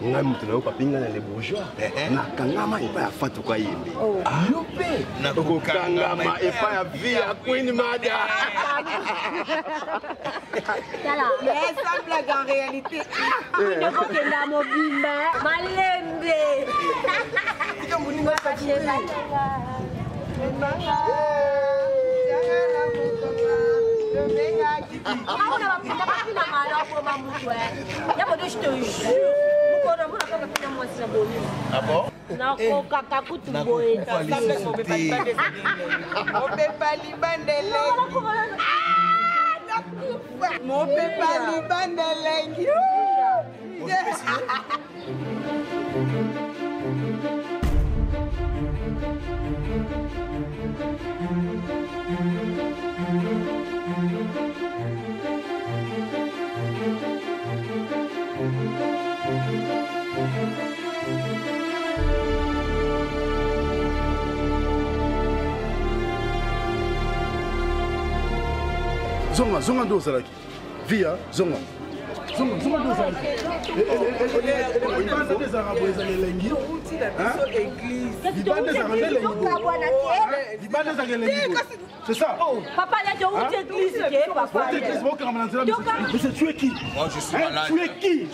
Ngai mutu na yo papinga na les bourgeois. Nakangama epa ya fatu kwa yembe. Yo pe. Nakokangama epa ya vie ya Queen Mada. Mais ça blague en réalité. Il ne faut que la mobimba. Malembe. Ah bon? Zonga, zonga ndo ozalaki. Via, zonga. Zonga, zonga ndo ozalaki. Libanda ezalaka boye ezala elengi. Libanda ezalaka nde elengi. Libanda ezalaka elengi. C'est ça. Papa, il y a une église qui est papa. Mais c'est tu es qui? Moi je suis malade. Tu es qui?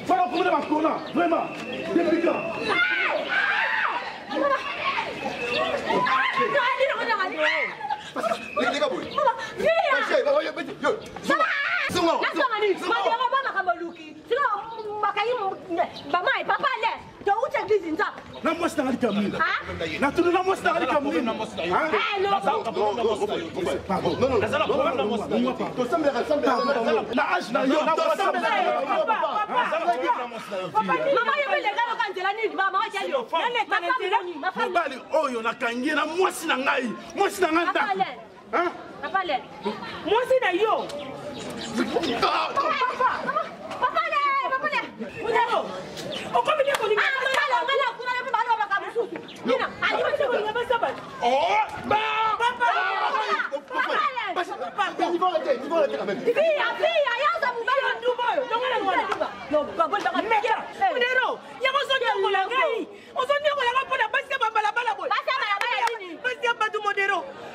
Voilà pour les marcons, vraiment. Depuis quand? Na mwasi na kamina. Na tunu na mwasi na kamina. Na âge na yo. Mobali oyo nakangi na mwasi na ngai. Mwasi na ngai ndako. Mwasi na yo.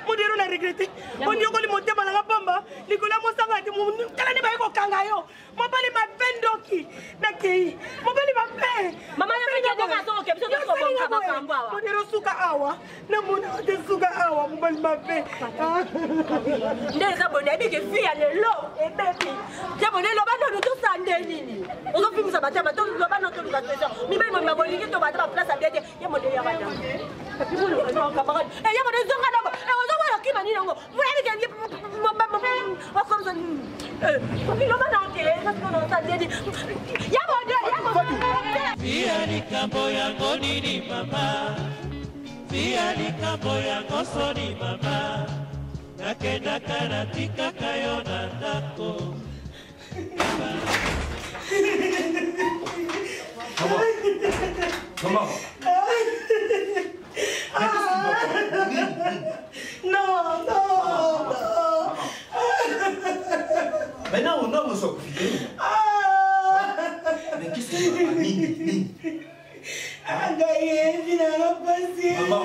Modero na regretter. On dit que monter malanga pamba, Nicolas Mosanga dit kala ni ba ko kanga yo. Mo bali ma pendoki na kei. Mo bali ma pe. makambo awa. Modelo suka awa. Na mona de suka awa mobali mabe. Ndeza bonne bike fia lelo e bebi. Ya bonne lo bano to sande nini. Ozo fimisa batama to lo bano to lukatresa. Mi ba mo bolingi to batama place abete. Ya modelo ya bana. Tapi mo lo no camarade. Eh ya modelo zonga nabo. Eh ozo wala kima nini ngo. Vula bike ngi wa comme ça. Eh lo bano ke na to no sande nini. Ya modelo ya modelo. Via likambo yango nini mama. Via likambo yango soni mama. Nakenda kanatika kayo na ndako. Maman. Non. Maintenant, on a besoin de profiter. Mais qu'est-ce que tu veux? Nini. Agaye, finalement passé. Maman.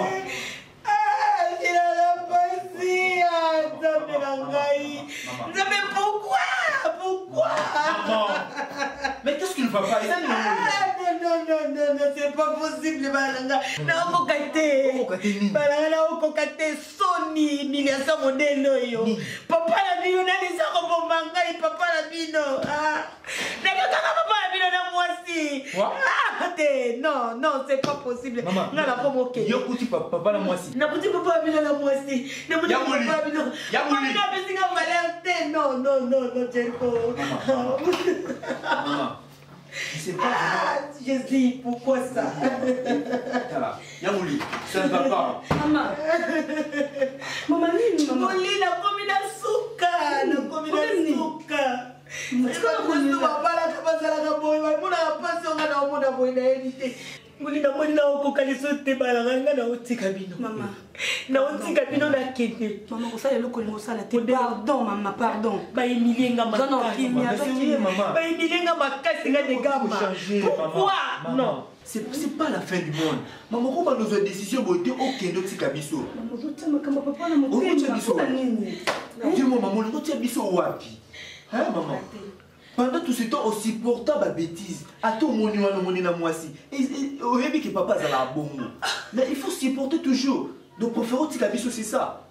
Finalement passé. Mais pourquoi? Maman. Mais qu'est-ce qui ne va pas? Non, c'est pas possible, Balanga. Non, Balanga, okokate soni, niliasa modelo yo. Papa la bino, nani sa komomanga, papa la bino. Nani kaka papa la bino na mwasi. Non, c'est pas possible. Maman, na la pomoke. Yo kuti papa la mwasi. Na kuti papa la bino na mwasi. Na kuti papa la bino. Yamuli. Na besinga valente. Non, Jericho. Maman. Je sais pas. Jésus, pourquoi ça? Yamouli, ça ne va pas. Maman, nini? Moli, na komi na suka. Bapala kabazalaka boy, muna pasi onga na omona boy na edite. Moli na moni na okokaliso te balanga na otika bino. Mama, na otika bino na kete. Mama, osala eloko ni osala te. Pardon, mama, pardon. Ba Emilie nga makasi. Ba Emilie nga makasi nga de gamba. Pourquoi? Non. C'est pas la fin du monde. Maman, comment nous avons décision de voter au Kendo Tikabiso? Dis-moi, maman, nous avons biso wapi? Hein, maman? Pendant tout ce temps, on supporte ma bêtise. À tout mon niveau, moi aussi. Et au début, que papa a la bonne. Mais il faut supporter toujours. Donc, préférons Tikabiso, c'est ça.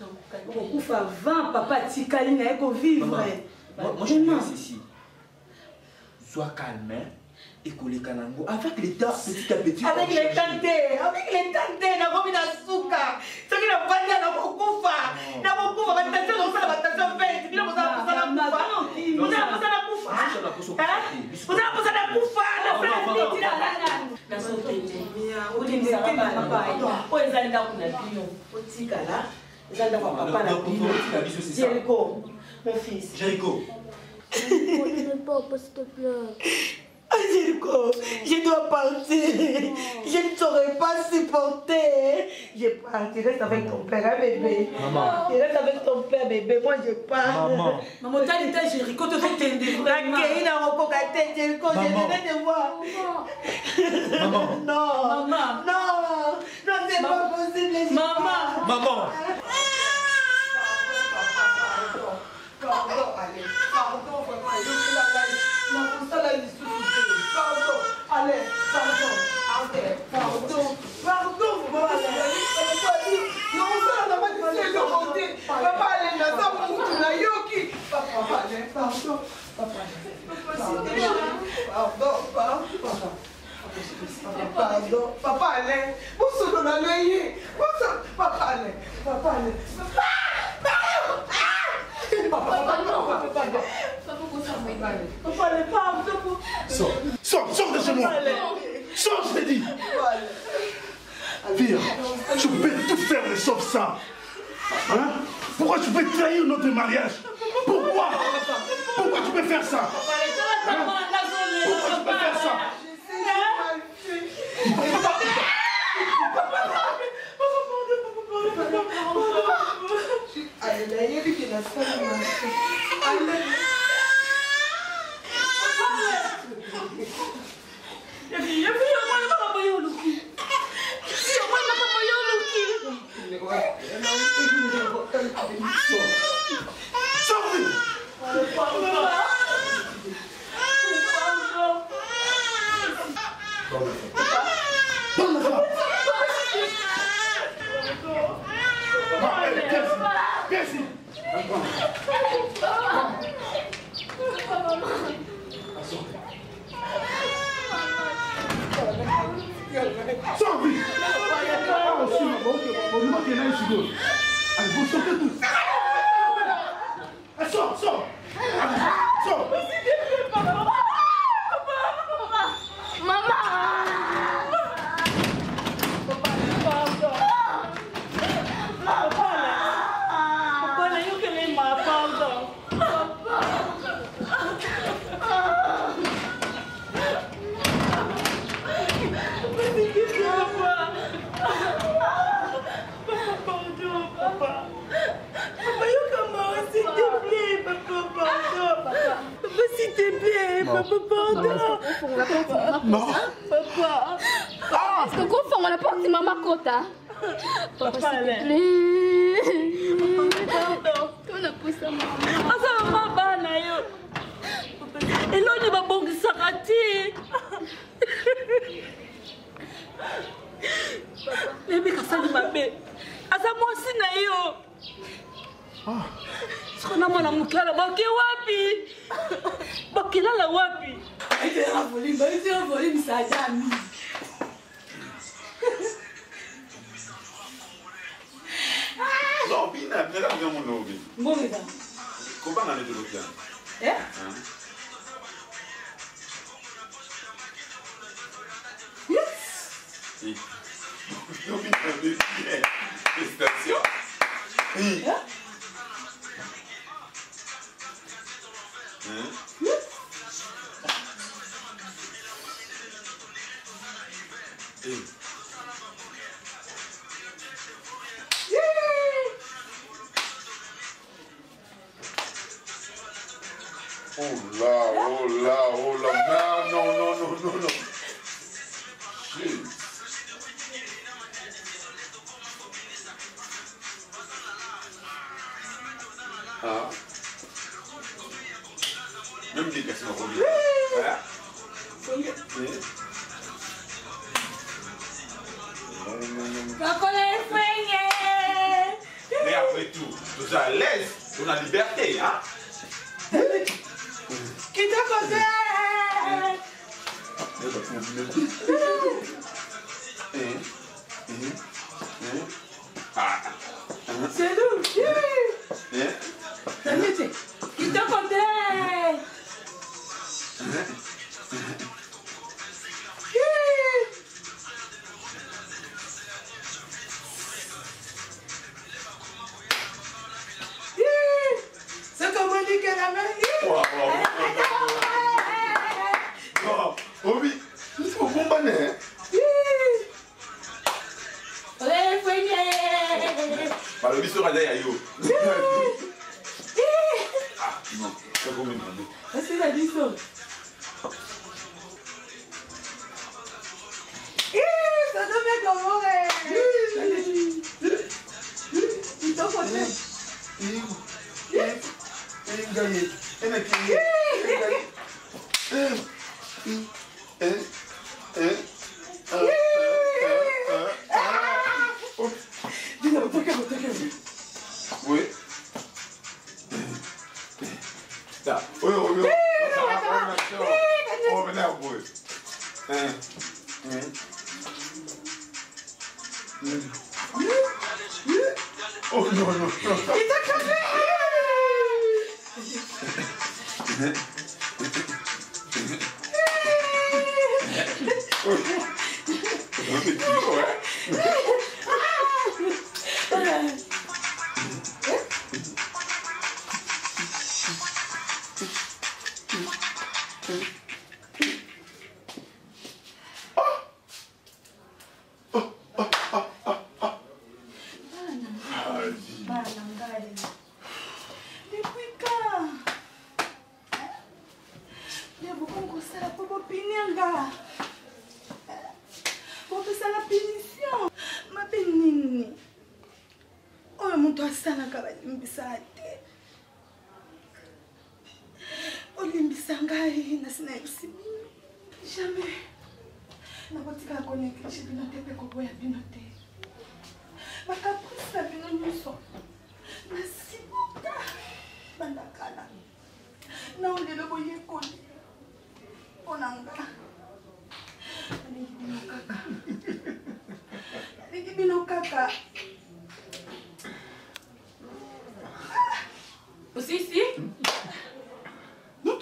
Non, on coupe avant, papa Tikali n'a pas vivre. Moi, je pense ici. Sois calme. Et coller Kanango avec l'État petit à petit. Avec les tantés, na komi na suka. Soki na bandi na kokufa. Na kokufa ba tanté no sala ba tanté vete. Bila mosala kusala kufa. Mosala kusala kufa. Mosala kusala kufa. Na frère tira na soteje. Udi nzaka papa. O ezalenda kuna bino. Otikala. Ezalenda kwa papa na bino. Jericho, mon fils. Jericho. Papa, s'il te plaît. Jericho, je dois partir. Je ne saurais pas supporter. Je pars. Tu restes avec ton père, hein, bébé. Maman. Tu restes avec ton père, bébé. Moi, je pars. Maman. Maman, t'as dit Jericho, tu fais tes Jericho, je venais te voir. Maman. Non. Maman. Non, c'est pas possible. Maman. Maman. Pardon, allez. Pardon, allez, pardon. Papa, allez, Sors de chez moi. Sors, je t'ai dit. Fille, je peux tout faire sauf ça. Hein? Pourquoi tu peux trahir notre mariage? Pourquoi tu peux faire ça? Hein? Pourquoi tu peux faire ça? Donne Sors vite. Ah, aussi, bon, qui est là, ici. Allez, vous sortez tous. Sors, sors. Sors. S'il te plaît, papa, pardon. Non. Papa. Est-ce que confond la porte de maman Kota? Papa, s'il te plaît. Pardon. On a poussé maman. Asa maman bana yo. Eloni babongisaka ti. Bébé kasali mabe. Asa mwasi na yo. Sikona mwana mukala bake wapi? Bakilala wapi? Baitera volume sajami. Non, bina, nega bien mon obi. Mbonga. Comment on est de l'autre? Eh? Oui. Félicitations. Oui. Oh là, non. Shit. Ah. Même des questions reviennent. Mais après tout, nous à l'aise, on a liberté, hein? Qui t'a causé? C'est nous. Qui t'a causé? C'est comme on dit que la main. Oh oui, il faut combattre. Bah, le biseau radé ayo. Ah, non, c'est comme une grande. C'est la biseau. Ça devait comment il t'en connaît. Oui. Ça. Oui. On va venir pour eux. Oh non. Il t'a craché. Jamais. Nakotika konekishi bino te pe koboya bino te. Bakaprisa bino nyonso. Nasibuka.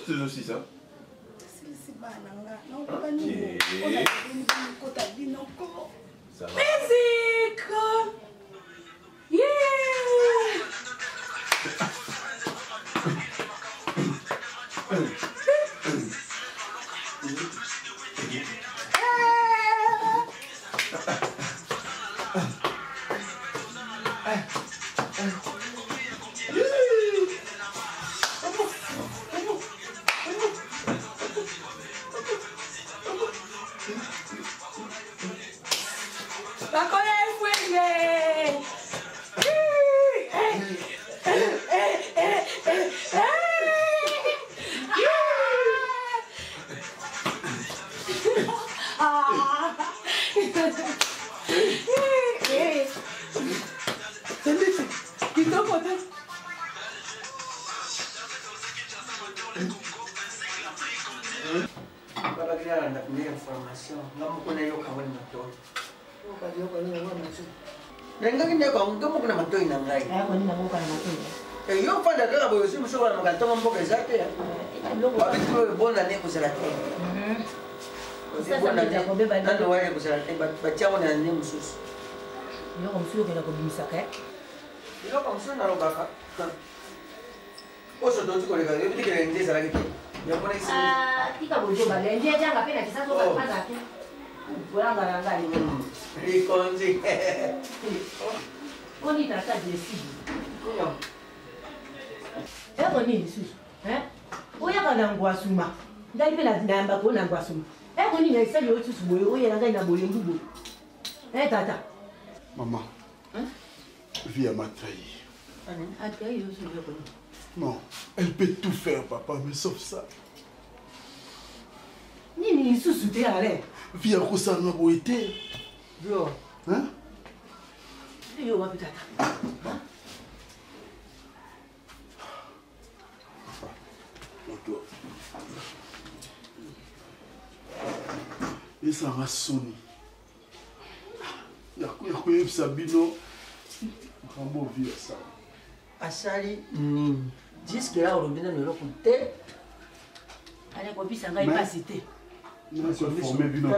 C'est aussi ça. Ça va. Musique. Yeah. Maman, Via m'a trahi. Non, elle peut tout faire, papa, mais sauf ça. Via Roussana Boité. Hein? Et ça m'a sonné. Il y a quoi Sabino. Rambo via ça. Asali, jusque là, on revient dans le côté. Allez, quoi, puis ça va y passer. Non, c'est formé bien.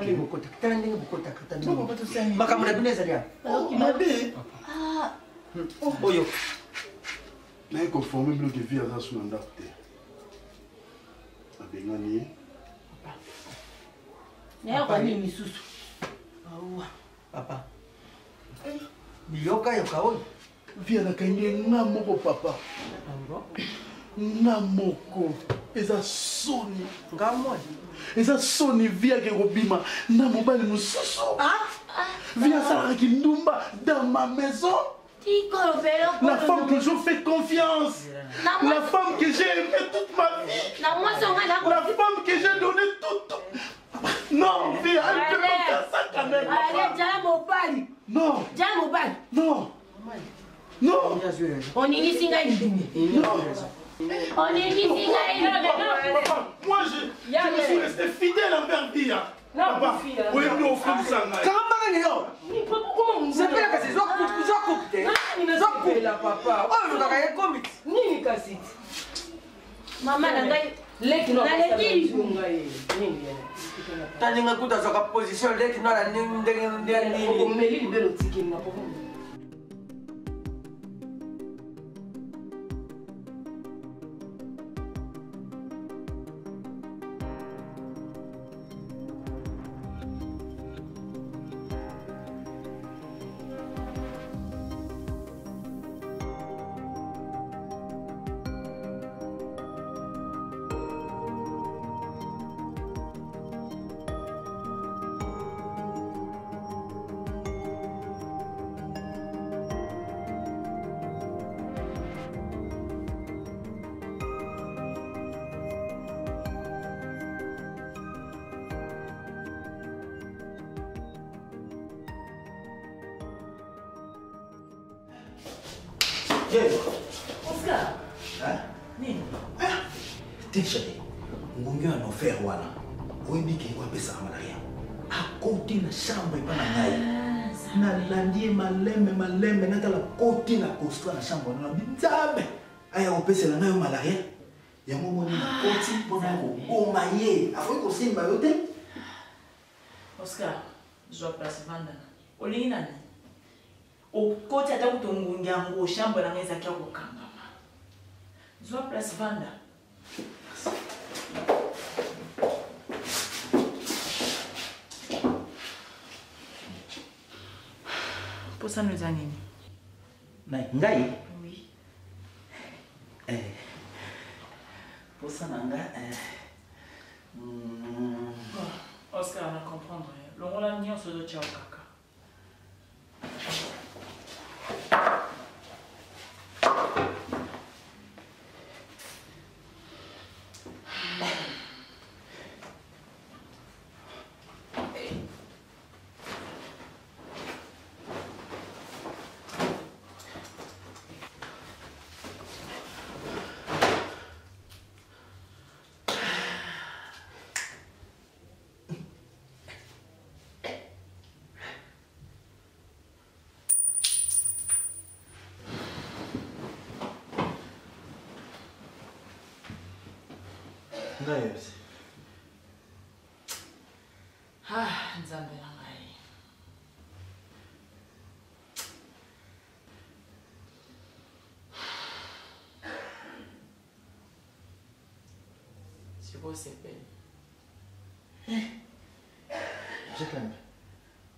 Mais conforme bloc de vie à la soundate. Abengani. Papa. Biyoka yokaoi. Via na kanye ngamoko papa. Namoko. Eza soni. Ngamoi. Eza soni via ke robima na mobali mususu. Via ça qui ndumba dans ma maison. La femme que je fais confiance. La femme que j'ai aimée toute ma vie. La femme que j'ai donnée toute. Non, via, elle peut pas faire ça quand même. Non. Non. Non. On initie une Moi, je suis resté fidèle envers Via. Papa, oui, nous offrons ça. C'est bien que c'est Maman, position Oscar. Nini? Déjà, ngongi en offert wana. Oyebi ke kwa pesa malaria. A côté na chambre pa na ngai. Na landie malembe na tala côté na costa na chambre na binzabe. Aya opesa la ngai malaria. yango moni nakoti mpona koboma ye akoki kosemba yo te. Oscar zwa place vandana olingi nani okoti ata kutongungi yango oshambo nanga ezaki ya kokangama zwa place vanda. Posano eza nini? Ngai? Posana nga Oscar na comprendre longola nyonso ozotia okaka. Nayose. Nzambe na ngai. Sibosepele. Je t'aime.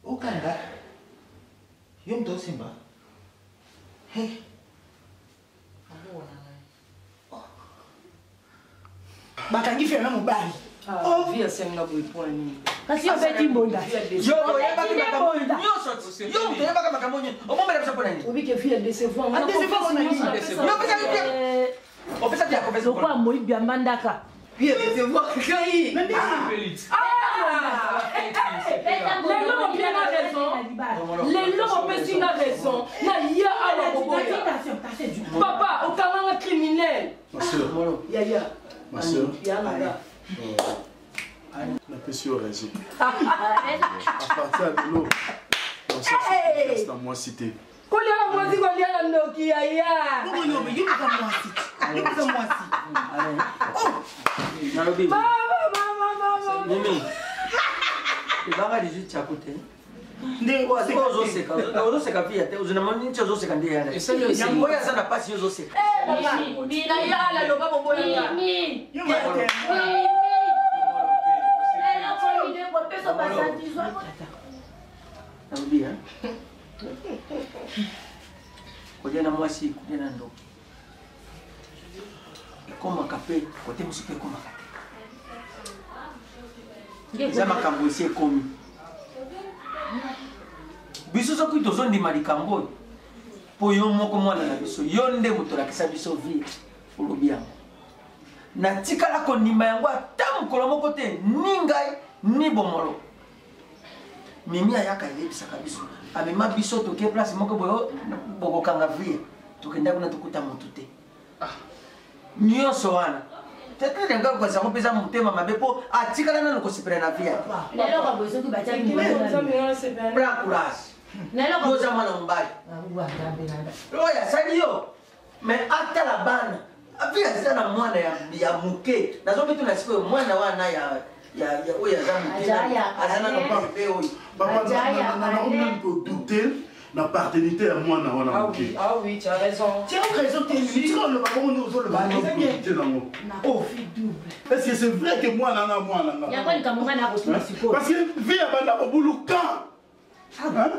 Okanga. Yo mto simba. Hey. Bakangi fena mobali. Via senga boiponi. Kasi yo beti mbonda. Yo yeba ki makambo nyonso. Yo yeba ki makambo nyonso. Omomela bisa pona ni. Obi ke fia décevant. A décevant na ni. Yo pesa ki. O pesa ki akopesa. Zo kwa moi bia mandaka. Pia décevant kai. Même les lots ont pas raison. Na ya ala boboya. Papa, au kalanga criminel. Ma soeur. Yaya. Ma soeur. Yana. On a peu sur raison. À partir de l'eau, on s'est dans moi cité. Kolia moi si kolia na noki yaya. Comment non mais yuka moi si. Yuka moi si. Nalobi. Mama. Mimi. Ibanga 18 chakote. Ndio uzoseka pia te uzinamoni nchi uzoseka ndiye yana. Ngoya sana pasi uzoseka. Bila yala ndo baba mbona. Mimi. Narudia. Kuja na mwasi, kuja na ndo. Koma kape, kote musipe koma kape. Zama kambo isi komi. Biso so kuito zo ndima likambo. Po yo moko mwana na biso, yo nde mutolakisa biso vie olobi yango. Na tikala ko ndima yango ata mokolo moko te ni ngai ni bomolo. Mimi ayaka yebisaka biso. Amema biso toke place moko boyo bokokanga vie. Tokenda kuna tukuta mutu te. Nyonso wana. Tete nga kwa sababu pesa mutema mabe po atikala na kosipera na vie. Lelo kwa bozo ki bacha ni Bra courage. Lelo kwa bozo mwana mbali. Oya sali yo. Me ata la bana. Avia zana mwana ya muke. Nazo bitu na siku mwana wana ya oya za muke. Azana no pa pe oyi. Papa on peut douter la paternité à moi na wana muke. Ah oui, tu as raison. Tu as raison, tu dis le papa on nous le bana. Oh, est-ce que c'est vrai que moi na moi na. Ya kwa nikamwanga na kosima siko. Parce que via banda buluka.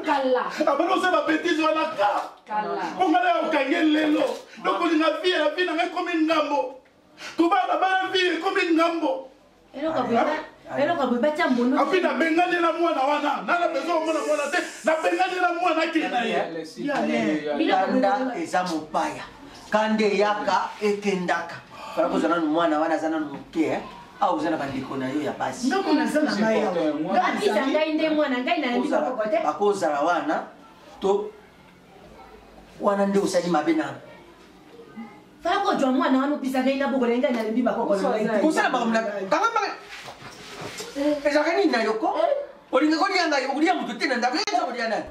Kala. Abano se ba bêtise wana ka. Kala. Ongala okangel lelo. Donc on a vie la vie na comme ngambo. Kuba na ba vie comme ngambo. Elo kwa beba cha mbono. Apina bengani na mwana wana. Nana bezo mwana mwana te. Na bengani na mwana kina ye. Kanda eza mopaya. Kande yaka ekendaka. Para kozana mwana wana zana muke au zana bandiko na yo ya basi. Ndoko na zana ngai yawo. Ngati ngai nde mwana ngai na ndiko kokote. Bakozala wana to wana nde usali mabena. Fala ko jwa mwana wana pisa ngai na boko ngai na ndiko kokote. Kusala bakamna. Kangamba. Eza kani na yoko? Olinga kodi yanga yokulia mutu tena ndakuyenza kodi yana.